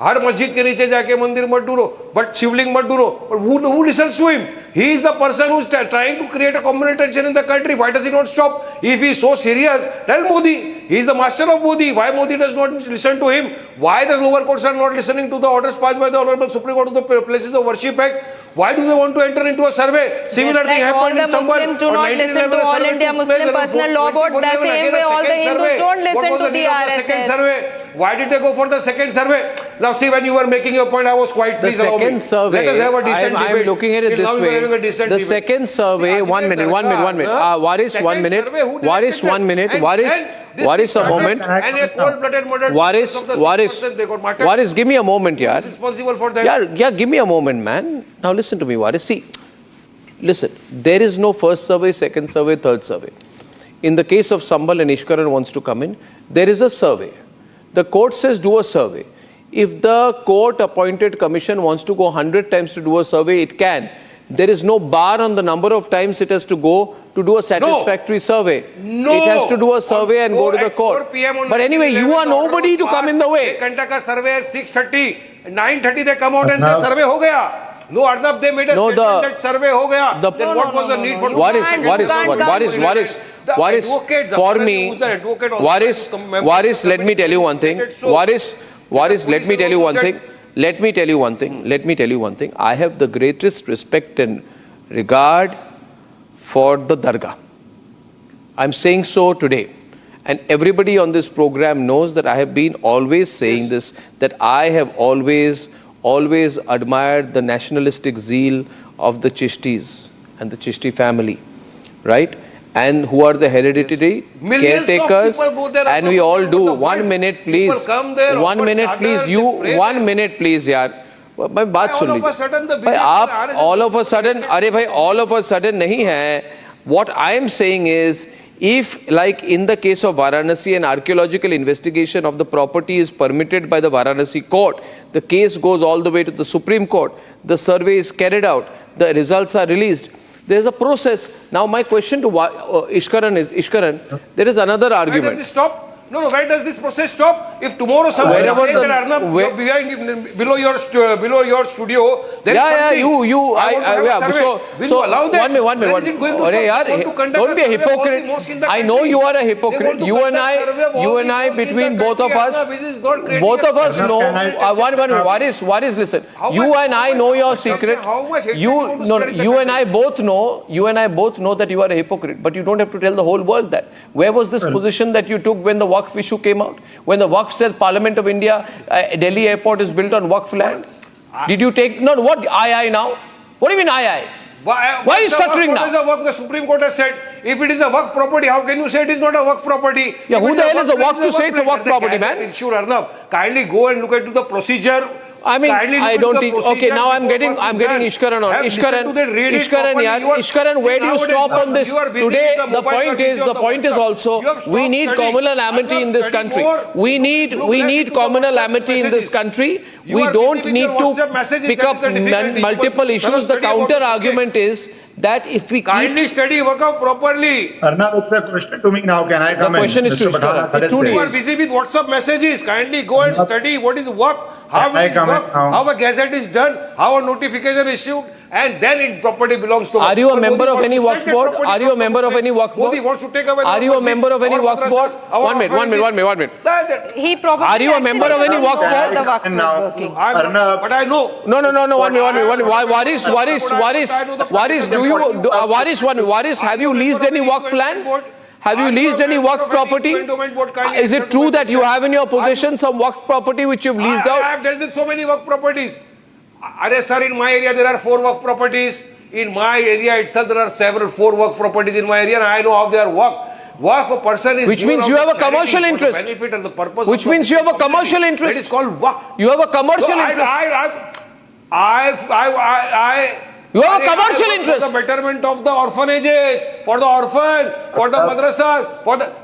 हर मस्जिद के नीचे जाके मंदिर मत ढूंढो, but शिवलिंग मत ढूंढो. But who listens to him? He is the person who is trying to create a communal tension in the country. Why does he not stop? If he is so serious, tell Modi. He is the master of Modi. Why Modi does not listen to him? Why the lower courts are not listening to the orders passed by the Honorable Supreme Court of the Places of Worship Act? Why do they want to enter into a survey? Similar thing happened in Sambhal. All the Muslims do not listen to All India Muslim Personal Law Board. The same way all the Hindus don't listen to the RSS. Why did they go for the second survey? Now see, when you were making your point, I was quiet. Please allow me. The second survey, let us have a decent debate. I'm looking at it this way. The second survey, one minute. Waris, 1 minute. Waris, 1 minute. Waris, a moment. And a cold-blooded murder. Waris, give me a moment, yaar. Who is responsible for that? Yeah, give me a moment, man. Now listen to me, Waris. See, listen, there is no first survey, second survey, third survey. In the case of Sambhal and Ishkaran wants to come in, there is a survey. The court says do a survey. If the court-appointed commission wants to go 100 times to do a survey, it can. There is no bar on the number of times it has to go to do a satisfactory survey. No. It has to do a survey and go to the court. But anyway, you are nobody to come in the way. 1 घंटा का survey is 6:30. 9:30 they come out and say survey हो गया. No, Arnab, they made a statement that survey हो गया. Then what was the need for... Waris, for me, Waris, let me tell you one thing. Waris, let me tell you one thing. I have the greatest respect and regard for the Dargah. I'm saying so today. And everybody on this program knows that I have been always saying this, that I have always admired the nationalistic zeal of the Chishtis and the Chishti family, right? And who are the hereditary caretakers, and we all do. 1 minute, please. 1 minute, please. You, 1 minute, please, yaar. My baat sun lijiye. Bhai, aap all of a sudden, all of a sudden nahi hai. What I am saying is, if, like in the case of Varanasi, an archaeological investigation of the property is permitted by the Varanasi court, the case goes all the way to the Supreme Court, the survey is carried out, the results are released. There is a process. Now my question to Ishkaran is, there is another argument. Where does this stop? No, where does this process stop? If tomorrow somebody says that Arnab, below your studio, there is something. Will you allow that? 1 minute. Don't be a hypocrite. I know you are a hypocrite. You and I, between both of us know. 1 minute. Waris, listen. You and I know your secret. You and I both know that you are a hypocrite. But you don't have to tell the whole world that. Where was this position that you took when the Waqf issue came out? When the Waqf said Parliament of India, Delhi airport is built on Waqf land? Did you take... No, what I now? What do you mean I? Why are you stuttering now? What is a Waqf? The Supreme Court has said, if it is a Waqf property, how can you say it is not a Waqf property? Yeah, who the hell is a Waqf to say it's a Waqf property, man? Sure, Arnab. Kindly go and look into the procedure. I mean, I don't think... Okay, now I'm getting Ishkaran on. Ishkaran, where do you stop on this? Today, the point is also, we need communal amity in this country. We need communal amity in this country. We don't need to pick up multiple issues. The counter argument is that if we kindly study Waqf properly. Arnab, it's a question to me now. Can I come in? The question is to Ishkaran. You are busy with WhatsApp messages. Kindly go and study what is Waqf, how it is Waqf, how a gazette is done, how a notification is issued, and then it property belongs to. Are you a member of any Waqf board? Are you a member of any Waqf board? Modi wants to take away. Are you a member of any Waqf board? 1 minute. He probably. Are you a member of any Waqf board? The Waqf was working. But I know. No. 1 minute. Waris, have you leased any Waqf land? Have you leased any Waqf property? Is it true that you have in your possession some Waqf property which you've leased out? I have dealt with so many Waqf properties. Sir, in my area there are 4 Waqf properties. In my area itself there are 4 Waqf properties in my area, and I know how they are Waqf. Waqf a person is... Which means you have a commercial interest. Benefit and the purpose. Which means you have a commercial interest. It is called Waqf. You have a commercial interest. You have a commercial interest. For the betterment of the orphanages, for the orphans, for the madrasas,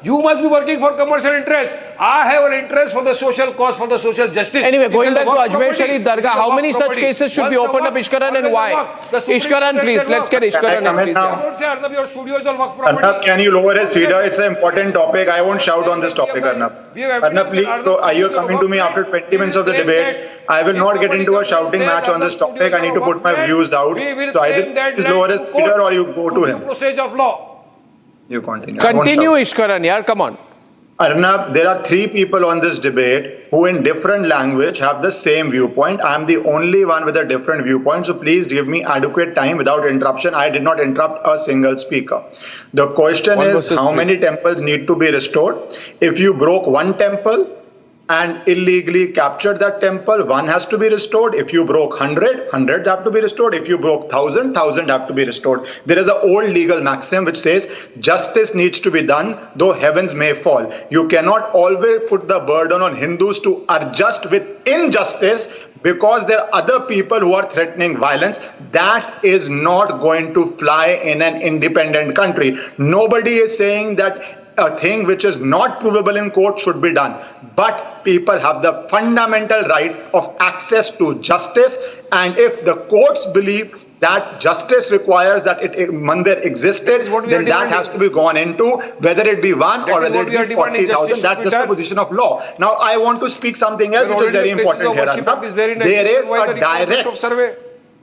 you must be working for commercial interest. I have an interest for the social cause, for the social justice. Anyway, going back to Ajmer Sharif Dargah, how many such cases should be opened up, Ishkaran, and why? Ishkaran, please. Let's get Ishkaran. Don't say Arnab, your studio is all Waqf property. Arnab, can you lower his feeder? It's an important topic. I won't shout on this topic, Arnab. Arnab, please, are you coming to me after 20 minutes of the debate? I will not get into a shouting match on this topic. I need to put my views out. So either just lower his feeder or you go to him. Procedure of law. You continue. Continue, Ishkaran, yaar, come on. Arnab, there are 3 people on this debate who in different language have the same viewpoint. I am the only one with a different viewpoint. So please give me adequate time without interruption. I did not interrupt a single speaker. The question is how many temples need to be restored? If you broke one temple and illegally captured that temple, one has to be restored. If you broke 100, hundreds have to be restored. If you broke 1,000, 1,000 have to be restored. There is an old legal maxim which says justice needs to be done though heavens may fall. You cannot always put the burden on Hindus to adjust with injustice because there are other people who are threatening violence. That is not going to fly in an independent country. Nobody is saying that a thing which is not provable in court should be done. But people have the fundamental right of access to justice. And if the courts believe that justice requires that mandir existed, then that has to be gone into, whether it be one or whether it be 40,000. That's just the position of law. Now, I want to speak something else which is very important here,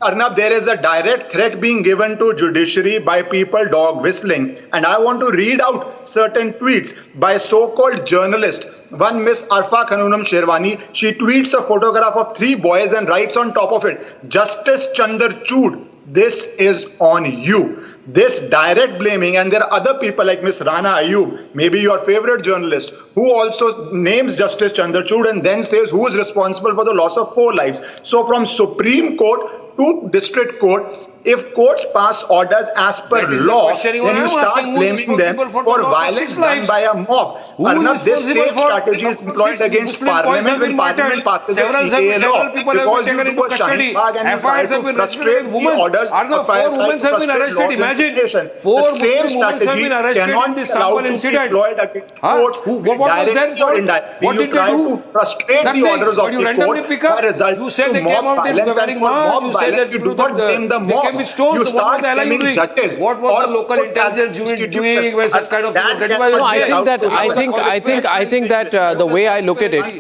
Arnab. There is a direct threat being given to judiciary by people dog whistling. And I want to read out certain tweets by so-called journalists. One Miss Arfa Khanunam Sherwani, she tweets a photograph of 3 boys and writes on top of it, Justice Chandar Chood, this is on you. This direct blaming, and there are other people like Miss Rana Ayub, maybe your favorite journalist, who also names Justice Chandar Chood and then says who is responsible for the loss of 4 lives. So from Supreme Court to District Court, if courts pass orders as per law, then you start blaming them for violence done by a mob. Arnab, this same strategy is employed against Parliament when Parliament passes a CAA law. Because you do a Shahi Bagh and you try to frustrate the orders of fire, try to frustrate law implementation. The same strategy cannot be allowed to be employed against courts directly or indirectly. You try to frustrate the orders of the court by resulting to mob violence, and for mob violence you do not blame the mob. You start blaming judges. What was the local intelligence unit doing when such kind of things? I think that the way I look at it,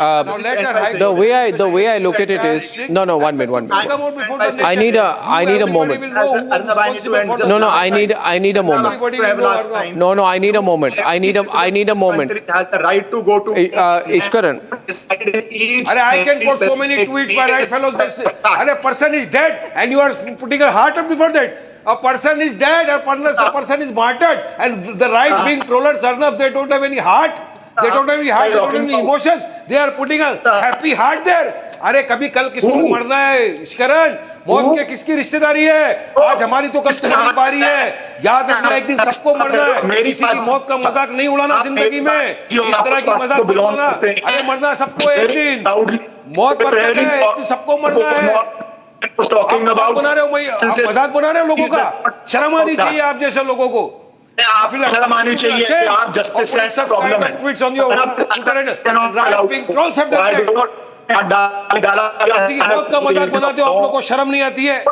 the way I look at it is no. 1 minute. I need a moment. No. I need a moment. No. I need a moment. I need a moment. Has the right to go to Ishkaran. I can put so many tweets by right fellows. A person is dead and you are putting a heart up before that. A person is dead, a person is martyred, and the right-wing trollers, Arnab, they don't have any heart. They don't have any emotions. They are putting a happy heart there. अरे कभी कल किसको मरना है इश्करण, मौत के किसकी रिश्तेदारी है, आज हमारी तो कल तुम्हारी बारी है, याद रखना एक दिन सबको मरना है, किसी की मौत का मजाक नहीं उड़ाना जिंदगी में, इस तरह की मजाक मत उड़ाना, अरे मरना सबको एक दिन, मौत पर है, एक दिन सबको मरना है, आप मजाक बना रहे हो लोगों का, शर्म आनी चाहिए आप जैसे लोगों को, शर्म आनी चाहिए, आप जस्टिस का प्रॉब्लम है, tweets on your right-wing trolls have done that. किसी की मौत का मजाक बनाते हो आप लोग को शर्म नहीं आती है,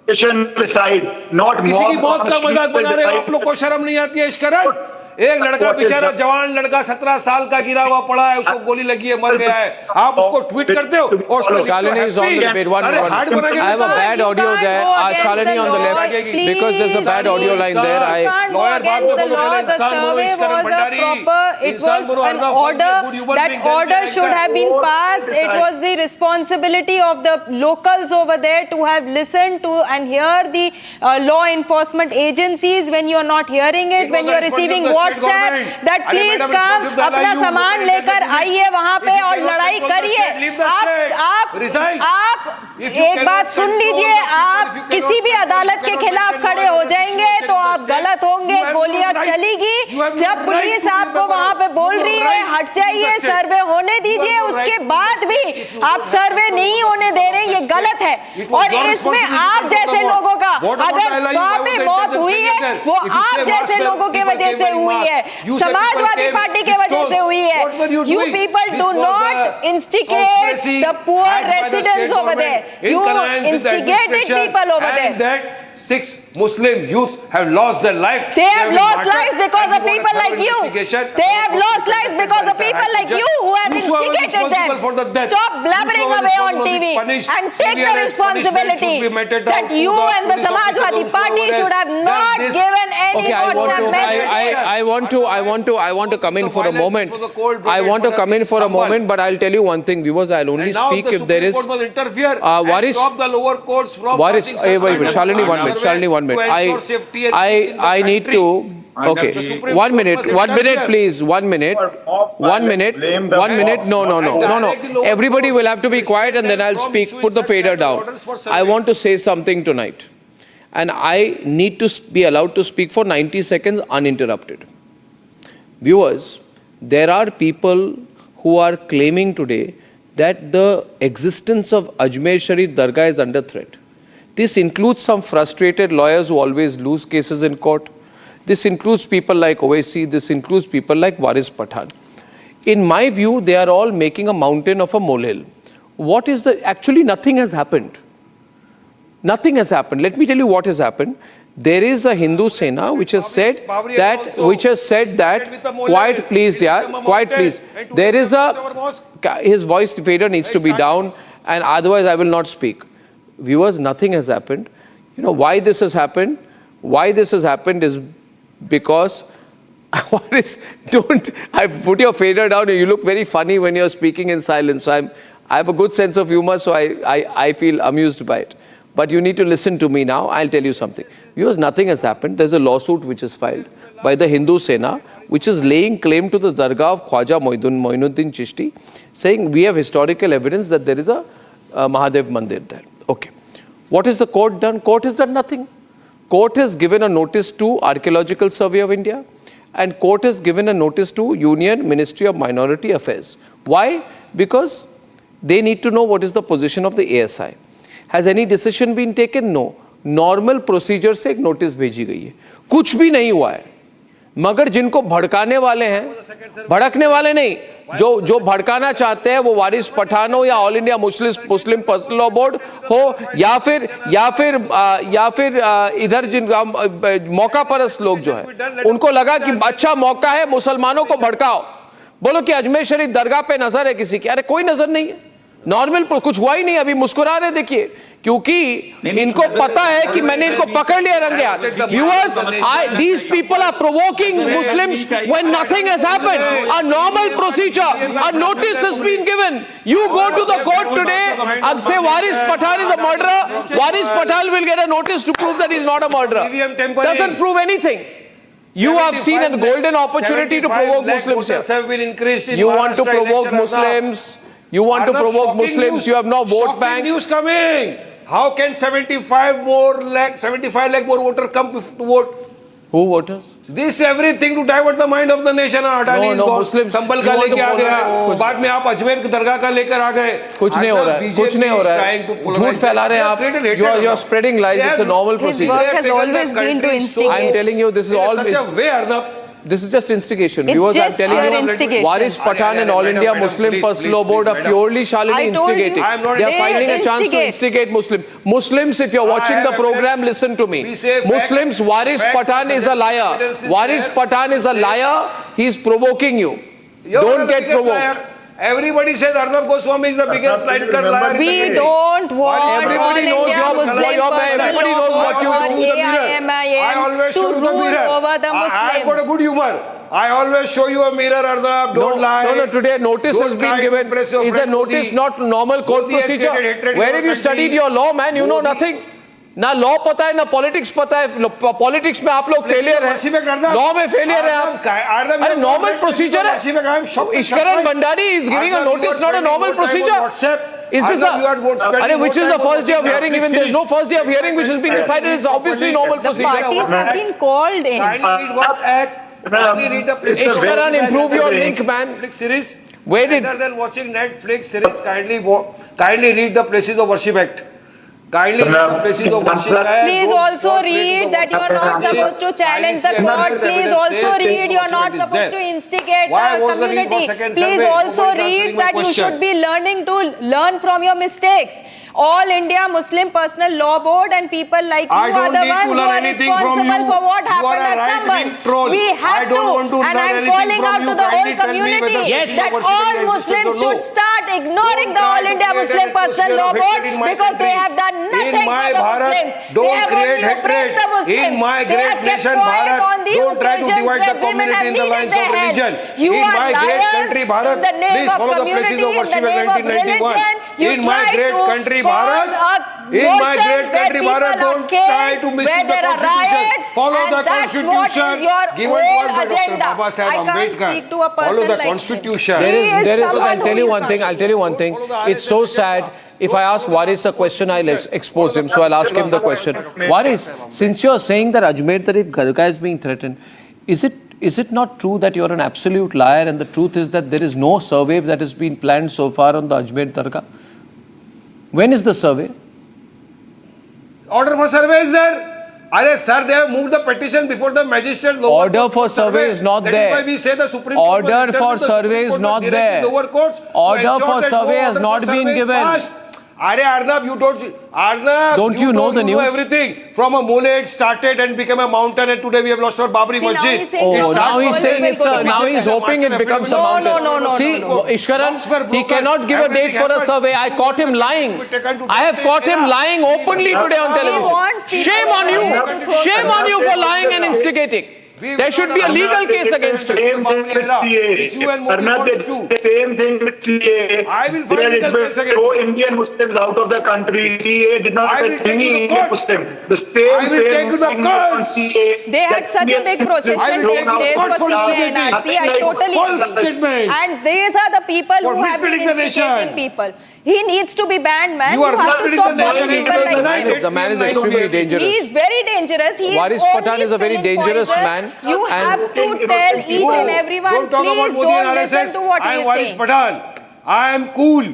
किसी की मौत का मजाक बना रहे हो आप लोग को शर्म नहीं आती है इश्करण, एक लड़का बेचारा जवान लड़का 17 साल का गिरा हुआ पड़ा है, उसको गोली लगी है, मर गया है, आप उसको ट्वीट करते हो और Shalini is on the debate. I have a bad audio there. Shalini on the left because there's a bad audio line there. It was an order. That order should have been passed. It was the responsibility of the locals over there to have listened to and hear the law enforcement agencies. When you are not hearing it, when you are receiving WhatsApp, that please come, अपना सामान लेकर आइए वहाँ पे और लड़ाई करिए। आप एक बात सुन लीजिए, आप किसी भी अदालत के खिलाफ खड़े हो जाएंगे तो आप गलत होंगे, गोलियां चलेगी। जब पुलिस आपको वहाँ पे बोल रही है हट जाइए, सर्वे होने दीजिए, उसके बाद भी आप सर्वे नहीं होने दे रहे, ये गलत है। और इसमें आप जैसे लोगों का अगर वहाँ पे मौत हुई है वो आप जैसे लोगों के वजह से हुई है, समाजवादी पार्टी के वजह से हुई है। You people do not instigate the poor residents over there. You instigated people over there. 6 Muslim youths have lost their life. They have lost lives because of people like you. They have lost lives because of people like you who have instigated them. Stop blabbering away on TV and take the responsibility that you and the Samajwadi Party should have not given any WhatsApp message. I want to come in for a moment. I want to come in for a moment, but I'll tell you one thing, viewers. I'll only speak if there is. Stop the lower courts from Shalini, 1 minute. I need to Okay, 1 minute, please, 1 minute, 1 minute, 1 minute, no. Everybody will have to be quiet and then I'll speak. Put the fader down. I want to say something tonight. And I need to be allowed to speak for 90 seconds uninterrupted. Viewers, there are people who are claiming today that the existence of Ajmer Sharif Dargah is under threat. This includes some frustrated lawyers who always lose cases in court. This includes people like Owaisi. This includes people like Waris Pathan. In my view, they are all making a mountain of a molehill. What is the... Actually, nothing has happened. Nothing has happened. Let me tell you what has happened. There is a Hindu Sena which has said that, quiet please, quiet please. There is a... His voice fader needs to be down and otherwise I will not speak. Viewers, nothing has happened. You know why this has happened? Why this has happened is because I put your fader down and you look very funny when you're speaking in silence. So I have a good sense of humor, so I feel amused by it. But you need to listen to me now. I'll tell you something. Viewers, nothing has happened. There's a lawsuit which is filed by the Hindu Sena, which is laying claim to the Dargah of Khwaja Moinuddin Chishti, saying we have historical evidence that there is a Mahadev Mandir there. Okay. What has the court done? Court has done nothing. Court has given a notice to Archaeological Survey of India and court has given a notice to Union Ministry of Minority Affairs. Why? Because they need to know what is the position of the ASI. Has any decision been taken? No. Normal procedure से एक notice भेजी गई है. कुछ भी नहीं हुआ है. मगर जिनको भड़काने वाले हैं, भड़कने वाले नहीं, जो भड़काना चाहते हैं वो वारिस पठान हो या all India Muslim Personal Law board हो या फिर इधर जिन मौका परस्त लोग जो है उनको लगा कि अच्छा मौका है मुसलमानों को भड़काओ, बोलो कि अजमेर शरीफ दरगाह पे नजर है किसी की. अरे कोई नजर नहीं है. नॉर्मल कुछ हुआ ही नहीं. अभी मुस्कुरा रहे देखिए क्योंकि इनको पता है कि मैंने इनको पकड़ लिया रंगे हाथ. Viewers, these people are provoking Muslims when nothing has happened. A normal procedure, a notice has been given. You go to the court today and say Waris Pathan is a murderer. Waris Pathan will get a notice to prove that he is not a murderer. Doesn't prove anything. You have seen a golden opportunity to provoke Muslims here. You want to provoke Muslims. You want to provoke Muslims. You have no vote bank. News coming. How can 75 lakh more voters come to vote? Who voters? This everything to divert the mind of the nation. Adani is gone. Sambhal का लेके आ गया. बाद में आप अजमेर की दरगाह का लेकर आ गए. कुछ नहीं हो रहा है. कुछ नहीं हो रहा है. झूठ फैला रहे हैं आप. You are spreading lies. It's a normal procedure. His work has always been to instigate. I am telling you, this is all. Such a way, Arnab. This is just instigation. It's Viewers, just I'm telling you, instigation. Waris Pathan and All India Muslim Personal Law Board are purely Shalini instigating. They are finding a chance to instigate Muslims, if you're watching the program, listen to me. Muslims, Waris Pathan is a liar. Waris Pathan is a liar. He's provoking you. Don't get provoked. Everybody says Arnab Goswami is the biggest liar. We don't want everybody knows everybody knows what you do. I always show you the mirror. I've got a good humor. I always show you a mirror, Arnab. Don't lie. No, today notice has been given. Is a notice not normal court procedure? Where have you studied your law, man? You know nothing. ना law पता है ना politics पता है. Politics में आप लोग failure हैं, लॉ में फेलियर है आप. अरे नॉर्मल प्रोसीजर है. Ishkaran Bhandari is giving a notice, not a normal procedure. Is this a... which is the first day of hearing? Even there is no first day of hearing which is being decided. It's obviously normal procedure. The parties have been called in. Kindly read the Ishkaran, improve your link, man. Netflix series. Rather than watching Netflix series, kindly read the Places of Worship Act. Kindly read the Places of Worship Act. Please also read that you are not supposed to challenge the court. Please also read you are not supposed to instigate the community. Please also read that you should be learn from your mistakes. All India Muslim Personal Law Board and people like you are the ones who are responsible for what happened at Sambhal. We have to, and I am calling out to the whole community that all Muslims should start ignoring the All India Muslim Personal Law Board because they have done nothing for the Muslims. Don't create hatred. In my great nation Bharat, don't try to divide the community in the lines of religion. In my great country Bharat, please follow the Places of Worship Act 1991. You in my try great to country cause Bharat, a in my motion great country where Bharat, people are don't killed, try to misuse where the there are constitution. riots, Follow and the that's what constitution is your given to whole us by Dr. agenda. Baba Saheb I can't Ambedkar. speak to a person Follow the like him. constitution. There is someone I'll tell you who one is thing. I'll tell you one thing. It's so sad. If I ask Waris a question, I'll expose him. So I'll ask him the question. Waris, since you're saying that Ajmer Dargah is being threatened, is it not true that you're an absolute liar and the truth is that there is no survey that has been planned so far on the Ajmer Dargah? When is the survey? Order for survey is there. Arey sir, they have moved the petition before the magistrate. Order for survey is not there. That is why we say the Supreme Court. Order for survey is not there. Order for survey has not been given. Arey Arnab, you don't you know the news? Everything from a mole it started and became a mountain, and today we have lost our Babri Masjid. Now he's saying it's now he's hoping it becomes a mountain. No. See, Ishkaran, he cannot give a date for a survey. I caught him lying. I have caught him lying openly today on television. Shame on you. Shame on you for lying and instigating. There should be a legal case against you. Same thing with CA. I will find legal case against throw Indian Muslims out of the country. CA did not affect any Indian Muslim. The same I will take to the courts. They had such a big procession take place for CA and RC. I totally agree. And these are the people who have been instigating people. He needs to be banned, man. You are have to stop nation people like him. The man is extremely dangerous. He is very dangerous. He Waris is Pathan is a very dangerous man. You have to tell each and everyone, please don't listen to what he is saying. I am Waris Pathan. I am cool.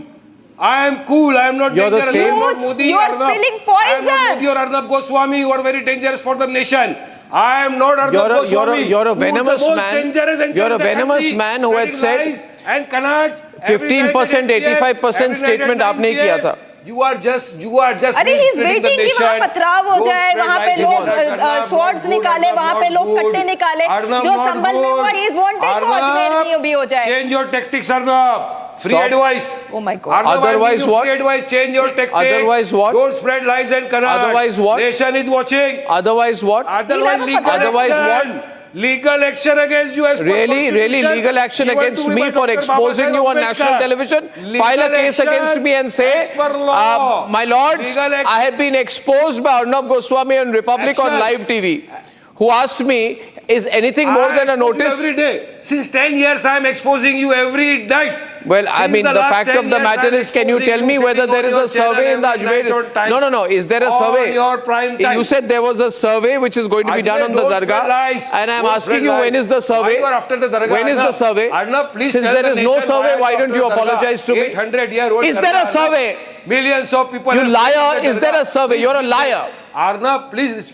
I am not dangerous. I am not Modi. You are spilling poison. I am not Modi or Arnab Goswami, who are very dangerous for the nation. I am not Arnab Goswami. You're a venomous man. You're a venomous man who had said and canards 15%, 85% statement आपने किया था. You are just अरे he is waiting कि वहाँ पथराव हो जाए, वहाँ पे लोग swords निकाले, वहाँ पे लोग कट्टे निकाले, जो संभल में हुआ he is wanted को अजमेर भी हो जाए. Change your tactics, Arnab. Free advice. Oh my God. Otherwise what? Free advice. Change your tactics. Otherwise what? Don't spread lies and canards. Otherwise what? Nation is watching. Otherwise what? Otherwise what? Legal action against you as Really legal action against me for exposing you on national television? File a case against me and say, my lords, I have been exposed by Arnab Goswami on Republic on live TV, who asked me, is anything more than a notice? Every day. Since 10 years I am exposing you every night. Well, I mean, the fact of the matter is, can you tell me whether there is a survey in the Ajmer? No. Is there a survey? You said there was a survey which is going to be done on the Dargah. And I'm asking you, when is the survey? When is the survey? Since there is no survey, why don't you apologize to me? Is there a survey? Millions of people. You liar. Is there a survey? You're a liar. Arnab, please.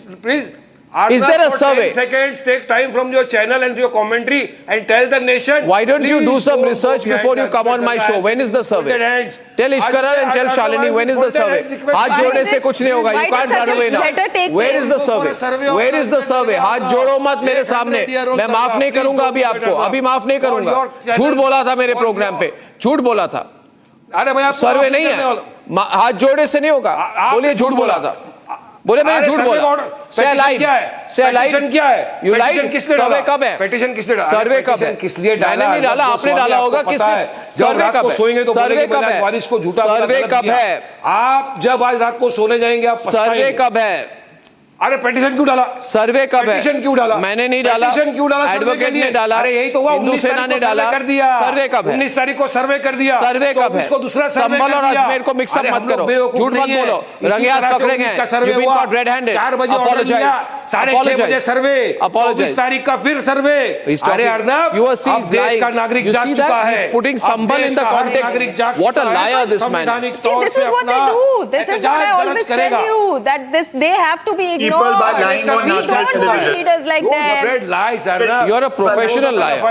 Arnab, is there a survey? 10 seconds, take time from your channel and your commentary and tell the nation. Why don't you do some research before you come on my show? When is the survey? Tell Ishkaran and tell Shalini, when is the survey? हाथ जोड़ने से कुछ नहीं होगा. You can't run away now. Where is the survey? Where is the survey? हाथ जोड़ो मत मेरे सामने. मैं माफ नहीं करूंगा अभी आपको. अभी माफ नहीं करूंगा. झूठ बोला था मेरे प्रोग्राम पे. झूठ बोला था. सर्वे नहीं है. हाथ जोड़ने से नहीं होगा. बोलिए झूठ बोला था. बोले मैंने झूठ बोला. Say alive. Say alive. Petition क्या है? You lied. सर्वे कब है? पेटिशन किसने डाला? सर्वे कब है? किस लिए डाला? मैंने नहीं डाला, आपने डाला होगा. किसने? सर्वे कब है? सर्वे कब है? वारिस को झूठा सर्वे कब है? आप जब आज रात को सोने जाएंगे आप पछताएंगे. सर्वे कब है? अरे पेटिशन क्यों डाला? सर्वे कब है? पेटिशन क्यों डाला? मैंने नहीं डाला. पेटिशन क्यों डाला? एडवोकेट ने डाला. अरे यही तो हुआ. हिंदू सेना ने डाला. कर दिया. सर्वे कब है? 19 तारीख को सर्वे कर दिया. सर्वे कब है? इसको दूसरा सर्वे संभल और अजमेर को मिक्सअप मत करो. झूठ मत बोलो. रंगे हाथ पकड़ेंगे. You've been caught red-handed. 4 बजे Apologize. 6:30 बजे सर्वे. 24 तारीख का फिर सर्वे. अरे अर्नब, अब देश का नागरिक जाग चुका है. Putting Sambhal in the context. What a liar this man. See, this is what they do. This is what I always tell you, that they have to be ignored. People by lying on national television. Leaders like them. Spread lies, Arnab. You're a professional liar.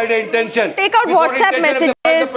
Take out WhatsApp messages. He's a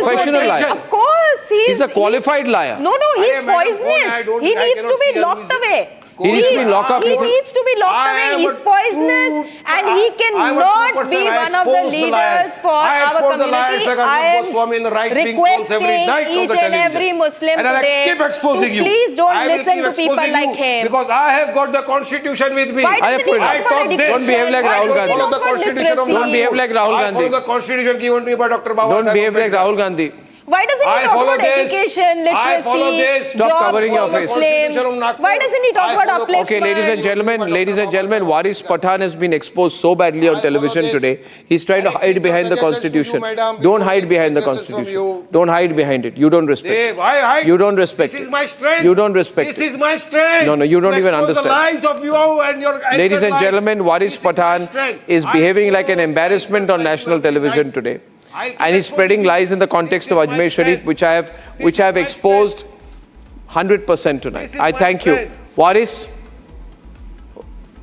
professional liar. Of course, he's a qualified liar. No, he's poisonous. He needs to be locked away. He needs to be locked up. He needs to be locked away. He's poisonous, and he cannot be one of the leaders for our community. I am requesting each and every Muslim today to please don't listen to people like him. Because I have got the constitution with me. Don't behave like Rahul Gandhi. Don't behave like Rahul Gandhi. I follow the constitution given to me by Dr. Baba Saheb. Don't behave like Rahul Gandhi. Why doesn't he talk about education, literacy, Stop jobs covering your for face. Muslims? Why doesn't he talk about upliftment? Okay, ladies and gentlemen, Waris Pathan has been exposed so badly on television today. He's trying to hide behind the Constitution. Don't hide behind the Constitution. Don't hide behind it. You don't respect it. You don't respect it. This is my strength. You don't respect it. This is my strength. No, you don't even understand. The lies of you and your Ladies and gentlemen, Waris Pathan is behaving like an embarrassment on national television today. And he's spreading lies in the context of Ajmer Sharif, which I have exposed 100% tonight. I thank you. Waris,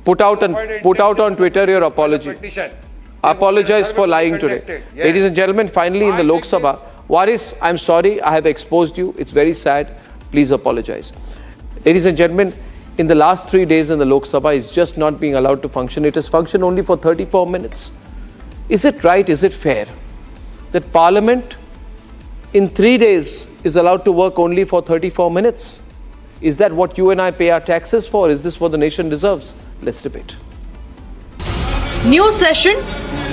put out on Twitter your apology. Apologize for lying today. Ladies and gentlemen, finally in the Lok Sabha, Waris, I'm sorry, I have exposed you. It's very sad. Please apologize. Ladies and gentlemen, in the last 3 days in the Lok Sabha, it's just not being allowed to function. It has functioned only for 34 minutes. Is it right? Is it fair that Parliament in 3 days is allowed to work only for 34 minutes? Is that what you and I pay our taxes for? Is this what the nation deserves? Let's debate. New session,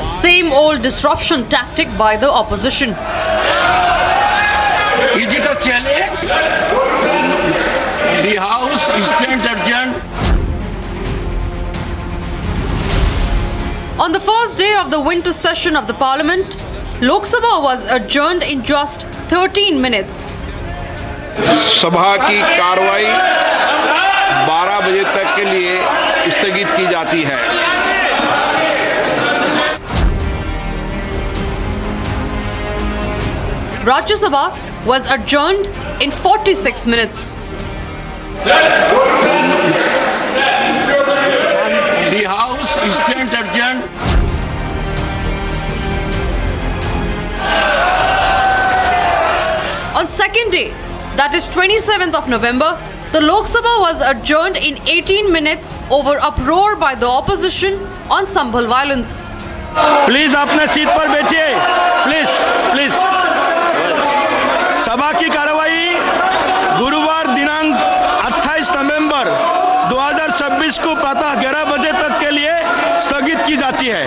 same old disruption tactic by the opposition. Is it a challenge? The House stands adjourned. On the first day of the winter session of the Parliament, Lok Sabha was adjourned in just 13 minutes. सभा की कार्रवाई 12 बजे तक के लिए स्थगित की जाती है। Rajya Sabha was adjourned in 46 minutes. The House stands adjourned. On second day, that is 27th of November, the Lok Sabha was adjourned in 18 minutes over uproar by the opposition on Sambhal Violence. Please अपने seat पर बैठिए, please. सभा की कार्रवाई गुरुवार दिनांक 28 नवंबर 2026 को प्रातः 11 बजे तक के लिए स्थगित की जाती है।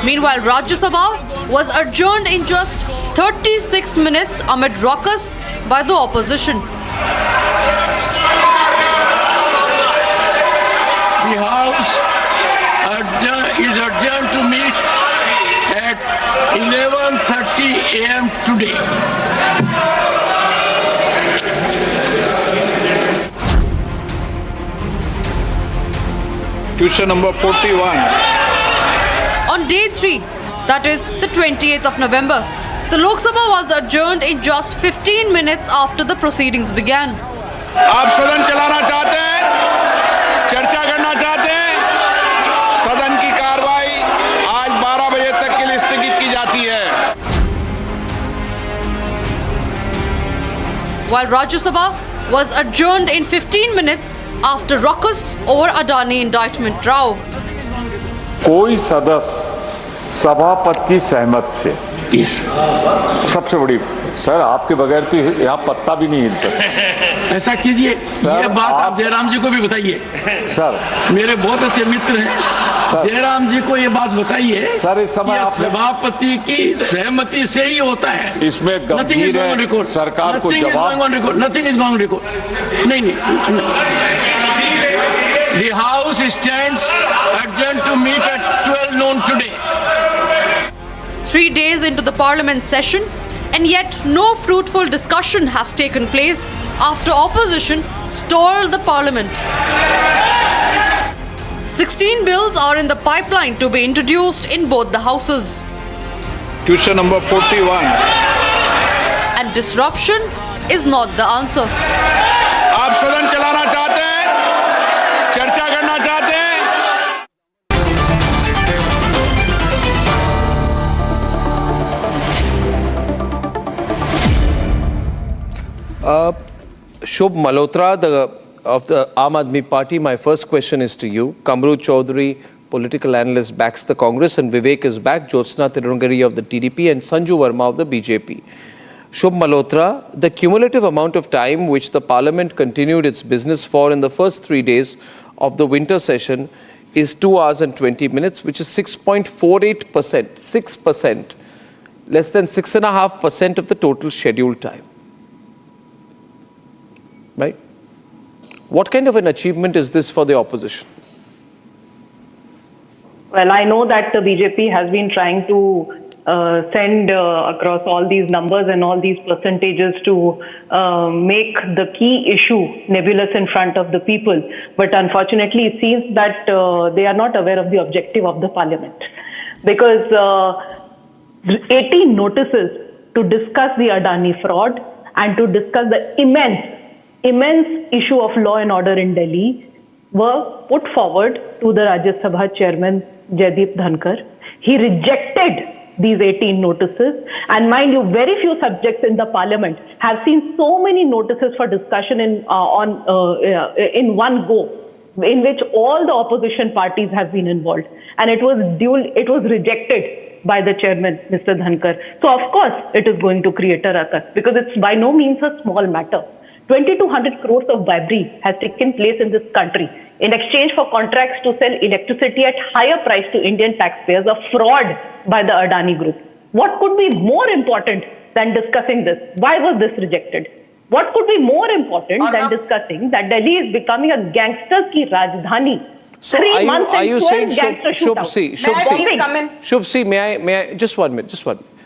Meanwhile, Rajya Sabha was adjourned in just 36 minutes amid raucous by the opposition. The House is adjourned to meet at 11:30 a.m. today. Question number 41. On day 3, that is the 28th of November, the Lok Sabha was adjourned in just 15 minutes after the proceedings began. आप सदन चलाना चाहते हैं, चर्चा करना चाहते हैं, सदन की कार्रवाई आज 12 बजे तक के लिए स्थगित की जाती है। While Rajya Sabha was adjourned in 15 minutes after raucous over Adani indictment row. कोई सदस्य सभापति की सहमत से सबसे बड़ी सर आपके बगैर तो यहाँ पत्ता भी नहीं हिल सकता। ऐसा कीजिए, ये बात आप जयराम जी को भी बताइए। सर मेरे बहुत अच्छे मित्र हैं, जयराम जी को ये बात बताइए। सर इस समय सभापति की सहमति से ही होता है। इसमें गंभीर है, सरकार को जवाब। Nothing is going record. नहीं। The House stands adjourned to meet at 12 noon today. 3 days into the Parliament session, and yet no fruitful discussion has taken place after opposition stalled the Parliament. 16 bills are in the pipeline to be introduced in both the houses. Question number 41. And disruption is not the answer. आप सदन चलाना चाहते हैं, चर्चा करना चाहते हैं। Shubh Malhotra of the Aam Aadmi Party, my first question is to you. Kamru Chaudhary, political analyst, backs the Congress, and Vivek is back, Jyotsna Tirungari of the TDP, and Sanju Verma of the BJP. Shubh Malhotra, the cumulative amount of time which the Parliament continued its business for in the first 3 days of the winter session is 2 hours and 20 minutes, which is 6.48%, 6%, less than 6.5% of the total scheduled time. Right? What kind of an achievement is this for the opposition? Well, I know that the BJP has been trying to send across all these numbers and all these percentages to make the key issue nebulous in front of the people. But unfortunately, it seems that they are not aware of the objective of the parliament. Because 18 notices to discuss the Adani fraud and to discuss the immense issue of law and order in Delhi were put forward to the Rajya Sabha chairman, Jaideep Dhankar. He rejected these 18 notices, and mind you, very few subjects in the parliament have seen so many notices for discussion in one go, in which all the opposition parties have been involved, and it was rejected by the chairman, Mr. Dhankar. So of course it is going to create a ruckus, because it's by no means a small matter. 2,200 crores of bribery has taken place in this country in exchange for contracts to sell electricity at higher price to Indian taxpayers, a fraud by the Adani group. What could be more important than discussing this? Why was this rejected? What could be more important than discussing that Delhi is becoming a gangsters ki Rajdhani? So are you saying, Shubhsi, may I, just 1 minute.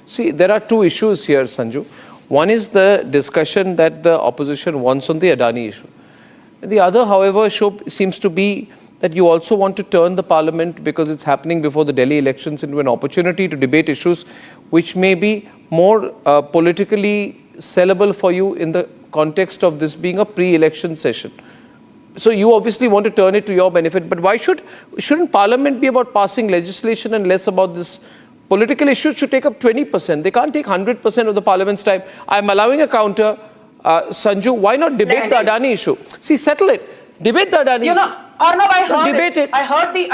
See, there are two issues here, Sanju. One is the discussion that the opposition wants on the Adani issue. The other, however, seems to be that you also want to turn the parliament, because it's happening before the Delhi elections, into an opportunity to debate issues which may be more politically sellable for you in the context of this being a pre-election session. So you obviously want to turn it to your benefit, but why shouldn't parliament be about passing legislation and less about this? Political issues should take up 20%. They can't take 100% of the parliament's time. I'm allowing a counter. Sanju, why not debate the Adani issue? See, settle it. Debate the Adani issue. Arnab, I heard debate it. I heard the.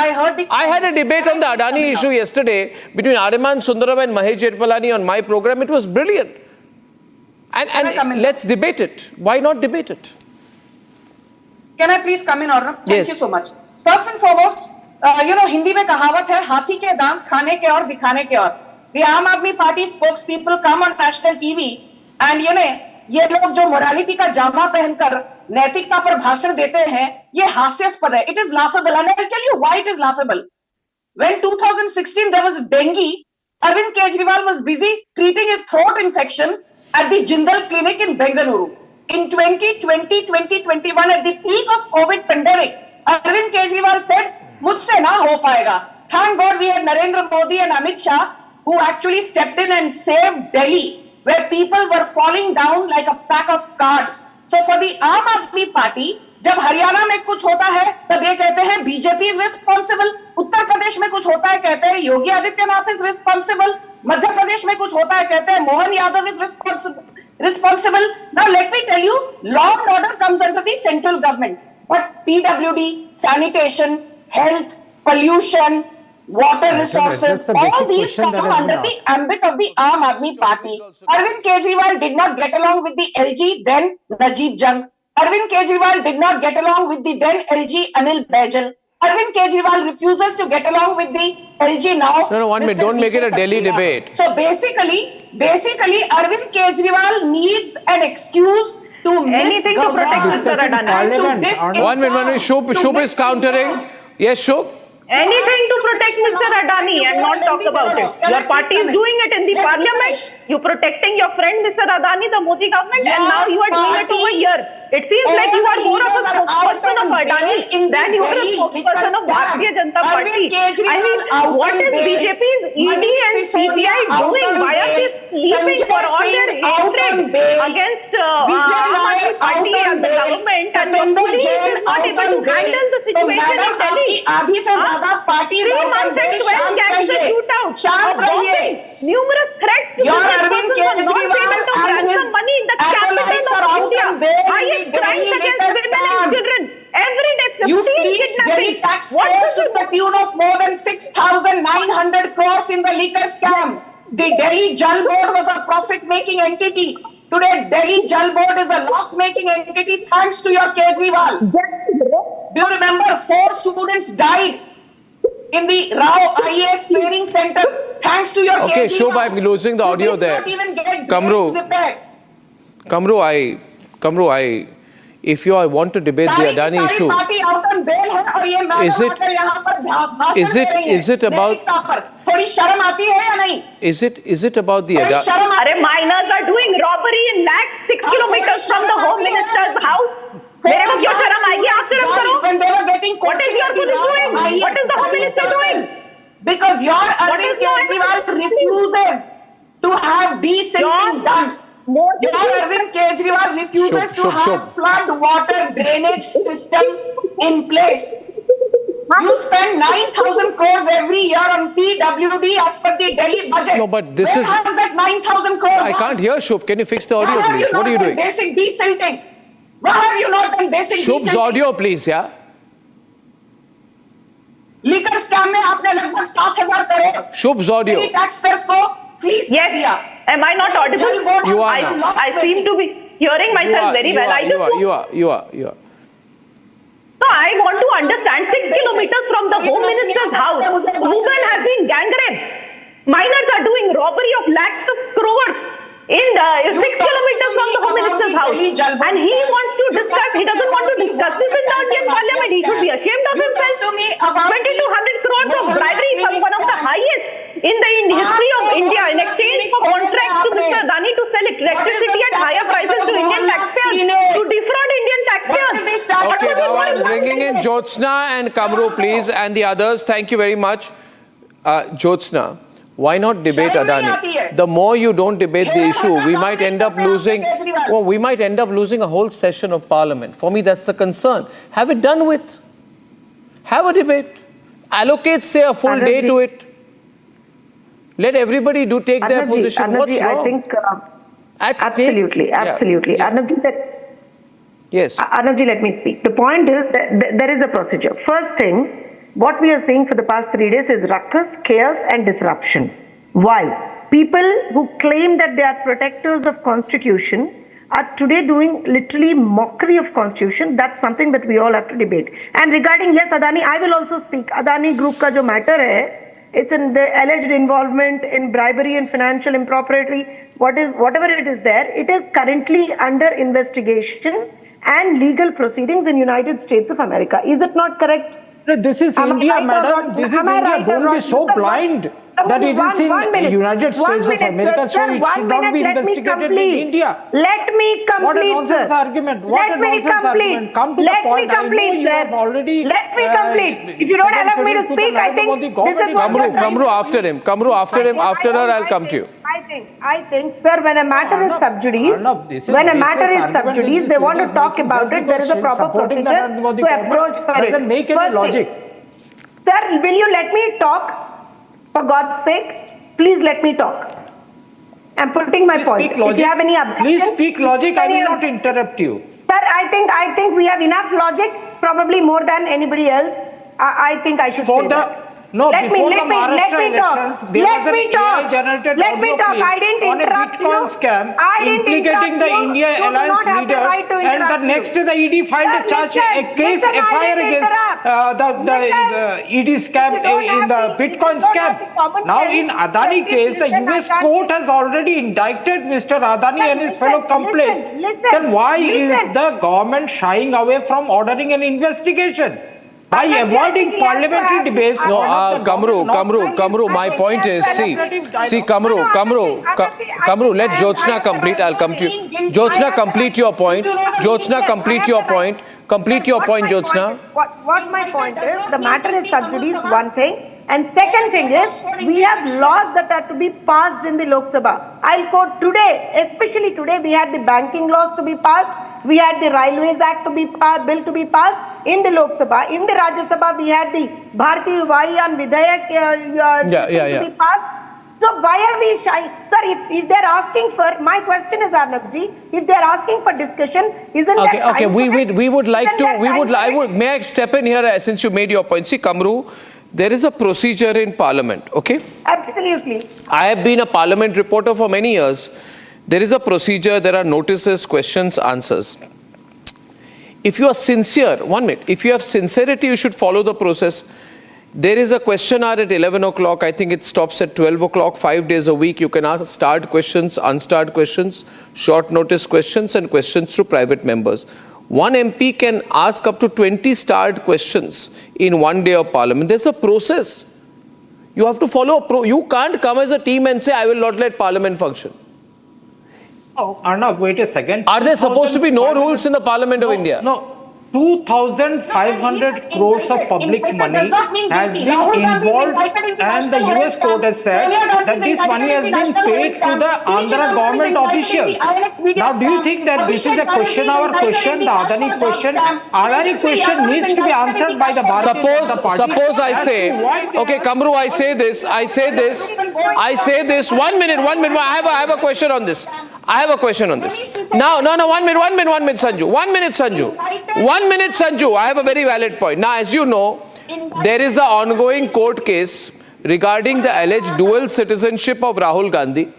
I had a debate on the Adani issue yesterday between Ariman Sundaram and Mahesh Jetpalani on my program. It was brilliant. And let's debate it. Why not debate it? Can I please come in, Arnab? Yes. Thank you so much. First and foremost, Hindi में कहावत है, हाथी के दांत खाने के और दिखाने के और. The Aam Aadmi Party spokespeople come on national TV and ये लोग जो मोरालिटी का जामा पहनकर नैतिकता पर भाषण देते हैं, ये हास्यास्पद है. It is laughable, and I will tell you why it is laughable. When 2016 there was dengue, Arvind Kejriwal was busy treating his throat infection at the Jindal clinic in Bengaluru. In 2020-2021, at the peak of COVID pandemic, Arvind Kejriwal said, "Mujhse na ho payega." Thank God we had Narendra Modi and Amit Shah who actually stepped in and saved Delhi, where people were falling down like a pack of cards. So for the Aam Aadmi Party, जब हरियाणा में कुछ होता है तब ये कहते हैं BJP is responsible, Uttar Pradesh में कुछ होता है कहते हैं योगी आदित्यनाथ इज रिस्पॉन्सिबल, मध्य प्रदेश में कुछ होता है कहते हैं Mohan Yadav is responsible. Now let me tell you, law and order comes under the central government, but PWD, sanitation, health, pollution, water resources, all these come under the ambit of the Aam Aadmi Party. Arvind Kejriwal did not get along with the LG, then Najib Jung. Arvind Kejriwal did not get along with the then LG Anil Baijal. Arvind Kejriwal refuses to get along with the LG now. No, 1 minute. Don't make it a Delhi debate. So basically, Arvind Kejriwal needs an excuse to anything to protect Mr. Adani. 1 minute. Shubh is countering. Yes, Shubh. Anything to protect Mr. Adani and not talk about it. Your party is doing it in the parliament. You protecting your friend Mr. Adani, the Modi government, and now you are doing it over here. It seems like you are more of a spokesperson of Adani than you are a spokesperson of Bharatiya Janata Party. I mean, what is BJP's ED and CBI doing? Why are they sleeping for all their hatred against Aam Aadmi Party and the government, and the police is not able to handle the situation in Delhi? 3 months and 12 gangster shootouts, bombing, numerous threats to business persons for not payment of ransom money in the capital of India. Highest crimes against women and children. Every day, 15 kidnappings. What to the tune of more than 6,900 crores in the liquor scam. The Delhi Jal Board was a profit-making entity. Today, Delhi Jal Board is a loss-making entity thanks to your Kejriwal. Do you remember 4 students died in the Rao IAS training center, thanks to your Okay, KG Shobh, I'm losing the audio there. not even get Kamru, if you want to debate the Adani issue, is it about the Adani? Minors are doing robbery in Lax 6 kilometers from the Home Minister's house. When they were getting what is your police doing? What is the Home Minister doing? Because your Arvind Kejriwal refuses to have these things done. Your Arvind Kejriwal refuses to have flood water drainage system in place. You spend 9,000 crores every year on PWD as per the Delhi budget. No, but this Where is... has that 9,000 crores I can't hear, Shobh. Can you fix the audio, please? What are you doing? Basic desilting. Why have you not done basic Shobh's desilting? audio, please, yeah? Liquor scam में आपने लगभग 7,000 crore Shobh's audio. taxpayers को fleece दिया. Am I not audible? You are now. I seem to be hearing myself very well. You are. So I want to understand 6 kilometers from the Home Minister's house, Mughal has been gang raped. Minors are doing robbery of lakhs of crores in 6 kilometers from the Home Minister's house. And he wants to discuss, he doesn't want to discuss this in the Indian Parliament. He should be ashamed of himself. 2,200 crores of bribery, one of the highest in the history of India, in exchange for contracts to Mr. Adani to sell electricity at higher prices to Indian taxpayers, to defraud Indian taxpayers. Okay, now I'm bringing in Jyotsna and Kamru, please, and the others. Thank you very much. Jyotsna, why not debate Adani? The more you don't debate the issue, we might end up losing a whole session of Parliament. For me, that's the concern. Have it done with. Have a debate. Allocate, say, a full day to it. Let everybody take their position. What's wrong? I think absolutely. Yeah. Yes. Arnabji, let me speak. The point is that there is a procedure. First thing, what we are seeing for the past 3 days is ruckus, chaos and disruption. Why? People who claim that they are protectors of Constitution are today doing literally mockery of Constitution. That's something that we all have to debate. And regarding, yes, Adani, I will also speak. Adani group ka jo matter hai, it's in the alleged involvement in bribery and financial impropriety, whatever it is there, it is currently under investigation and legal proceedings in United States of America. Is it not correct? This is India, madam. This is India. Don't be so blind that it is in the United States of America, so it should not be investigated in India. Let me complete, What a nonsense argument. What a nonsense argument. Come to the point. I know you have already... Let me complete. If you don't allow me to speak, I think this is what... Kamru after him. Kamru after him. After her, I'll come to you. I think, sir, when a matter is sub judice, they want to talk about it, there is a proper procedure to approach for it. Doesn't make any logic. Sir, will you let me talk? For God's sake, please let me talk. I'm putting my point. If you have any objection, please speak logic. I will not interrupt you. Sir, I think we have enough logic, probably more than anybody else. I think I should say that. No, before the Maharashtra elections, there was an AI-generated audio clip on a Bitcoin scam implicating the India Alliance leaders, and the next day the ED filed a charge, a case FIR against the ED scam in the Bitcoin scam. Now in Adani case, the US court has already indicted Mr. Adani and his fellow complaints. Then why is the government shying away from ordering an investigation? By avoiding parliamentary debates. No, Kamru, my point is, see, Kamru, let Jyotsna complete. I'll come to you. Jyotsna, complete your point. Jyotsna, complete your point. Complete your point, Jyotsna. What my point is, the matter is sub judice, one thing. And second thing is, we have laws that are to be passed in the Lok Sabha. I'll quote today, especially today, we had the banking laws to be passed. We had the Railways Act to be passed, bill to be passed in the Lok Sabha. In the Rajya Sabha, we had the Bharatiya Vayan Vidhayak to be passed. So why are we shy? Sir, if they're asking for, my question is, Arnabji, if they're asking for discussion, isn't that okay, we would like to, may I step in here since you made your point? See, Kamru, there is a procedure in Parliament, okay? Absolutely. I have been a Parliament reporter for many years. There is a procedure, there are notices, questions, answers. If you are sincere, 1 minute, if you have sincerity, you should follow the process. There is a question hour at 11 o'clock. I think it stops at 12 o'clock, 5 days a week. You can ask starred questions, unstarred questions, short notice questions, and questions through private members. One MP can ask up to 20 starred questions in one day of Parliament. There's a process. You have to follow you can't come as a team and say, I will not let Parliament function. Oh, Arnab, wait a second. Are there supposed to be no rules in the Parliament of India? No. 2,500 crores of public money has been involved, and the US court has said that this money has been paid to the Andhra government officials. Now, do you think that this is a question hour question, the Adani question? Adani question needs to be answered by the Bharatiya Janata Party. Suppose I say, okay, Kamru, I say this. 1 minute, I have a question on this. Now, no, 1 minute, Sanju. 1 minute, Sanju. I have a very valid point. Now, as you know, there is an ongoing court case regarding the alleged dual citizenship of Rahul Gandhi,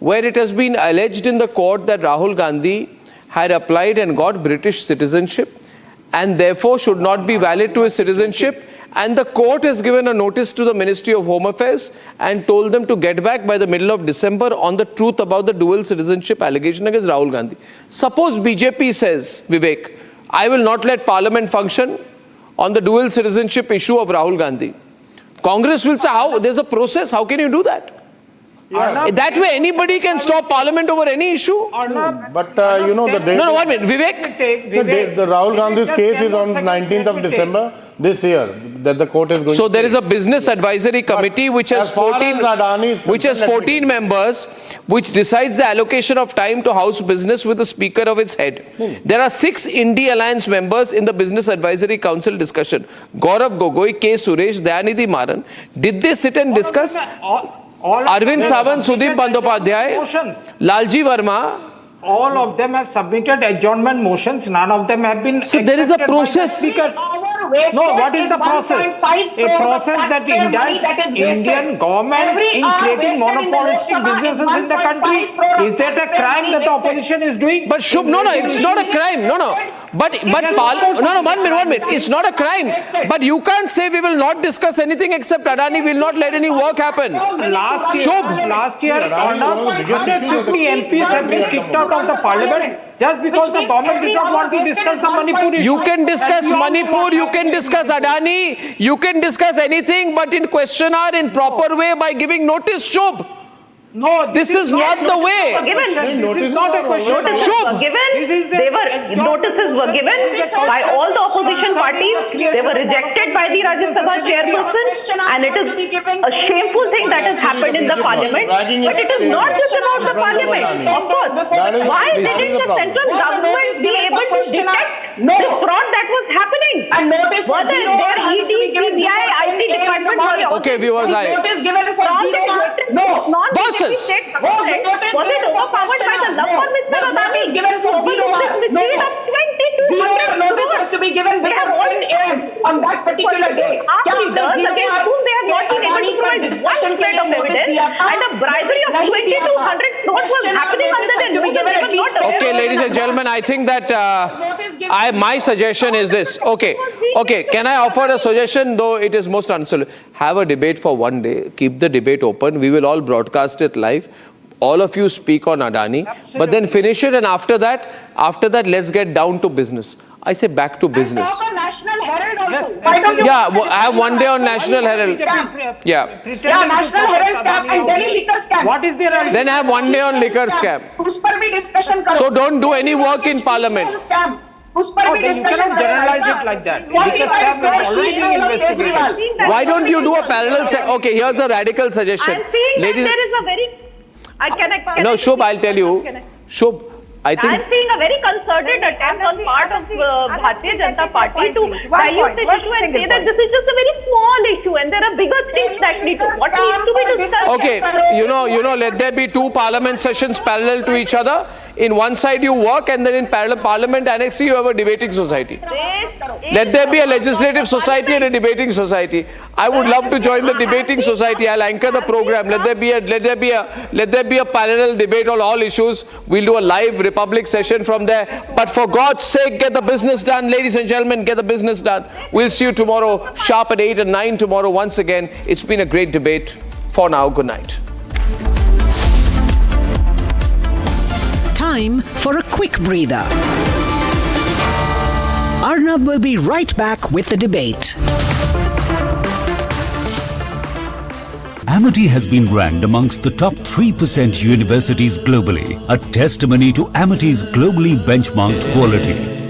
where it has been alleged in the court that Rahul Gandhi had applied and got British citizenship and therefore should not be valid to his citizenship. And the court has given a notice to the Ministry of Home Affairs and told them to get back by the middle of December on the truth about the dual citizenship allegation against Rahul Gandhi. Suppose BJP says, Vivek, I will not let Parliament function on the dual citizenship issue of Rahul Gandhi. Congress will say, how? There's a process. How can you do that? Yeah. That way anybody can stop Parliament over any issue. But you know the date. No, 1 minute. Vivek. The Rahul Gandhi's case is on 19th of December this year that the court is going. So there is a business advisory committee which has 14 members, which decides the allocation of time to House business with the Speaker of its head. There are 6 Indie Alliance members in the Business Advisory Council discussion. Gaurav Gogoi, K. Suresh, Dayanidhi Maran. Did they sit and discuss? Arvind Sawant, Sudeep Bandyopadhyay, Lalji Verma. All of them have submitted adjournment motions. None of them have been. So there is a process. No, what is the process? A process that indicts Indian government in creating monopolistic businesses in the country. Is that a crime that the opposition is doing? But Shubh, no, it's not a crime. No. But 1 minute. It's not a crime. But you can't say we will not discuss anything except Adani will not let any work happen. Last year, 150 MPs have been kicked out of the Parliament just because the government did not want to discuss the Manipur issue. You can discuss Manipur, you can discuss Adani, you can discuss anything, but in question hour, in proper way, by giving notice, Shubh. No, this is not the way. This is not a question. Notices were given by all the opposition parties. They were rejected by the Rajya Sabha chairperson, and it is a shameful thing that has happened in the Parliament. But it is not just about the Parliament. Of course, why didn't the central government be able to detect the fraud that was happening? And notice was there ED, CBI, IT department? Okay, viewers, notice given for Was it overpowered by the love for Mr. Adani? Given for zero notice has to be given before 10 a.m. on that particular day. Against whom they have not been able to provide one shred of evidence, and a bribery of 2,200 crores was happening under the news. Okay, ladies and gentlemen, I think that my suggestion is this. Okay, can I offer a suggestion, though it is most unsolicited? Have a debate for one day, keep the debate open, we will all broadcast it live. All of you speak on Adani, but then finish it, and after that, let's get down to business. I say back to business. And talk on National Herald also. Yeah, I have one day on National Herald. Yeah, National Herald scam and Delhi liquor scam. What is there? Then I have one day on liquor scam. So don't do any work in Parliament. You cannot generalize it like that. Liquor scam is already being investigated. Why don't you do a parallel? Okay, here's a radical suggestion. Ladies, there is a very... No, Shubh, I'll tell you. Shubh, I think... I'm seeing a very concerted attempt on part of Bharatiya Janata Party to dilute the issue and say that this is just a very small issue and there are bigger things that need to... What needs to be discussed? Okay, you know, let there be 2 parliament sessions parallel to each other. In one side you work, and then in Parliament Annex you have a debating society. Let there be a legislative society and a debating society. I would love to join the debating society. I'll anchor the program. Let there be a parallel debate on all issues. We'll do a live Republic session from there. But for God's sake, get the business done, ladies and gentlemen. Get the business done. We'll see you tomorrow, sharp at 8 and 9 tomorrow. Once again, it's been a great debate. For now, good night. Time for a quick breather. Arnab will be right back with the debate. Amity has been ranked amongst the top 3% universities globally, a testimony to Amity's globally benchmarked quality.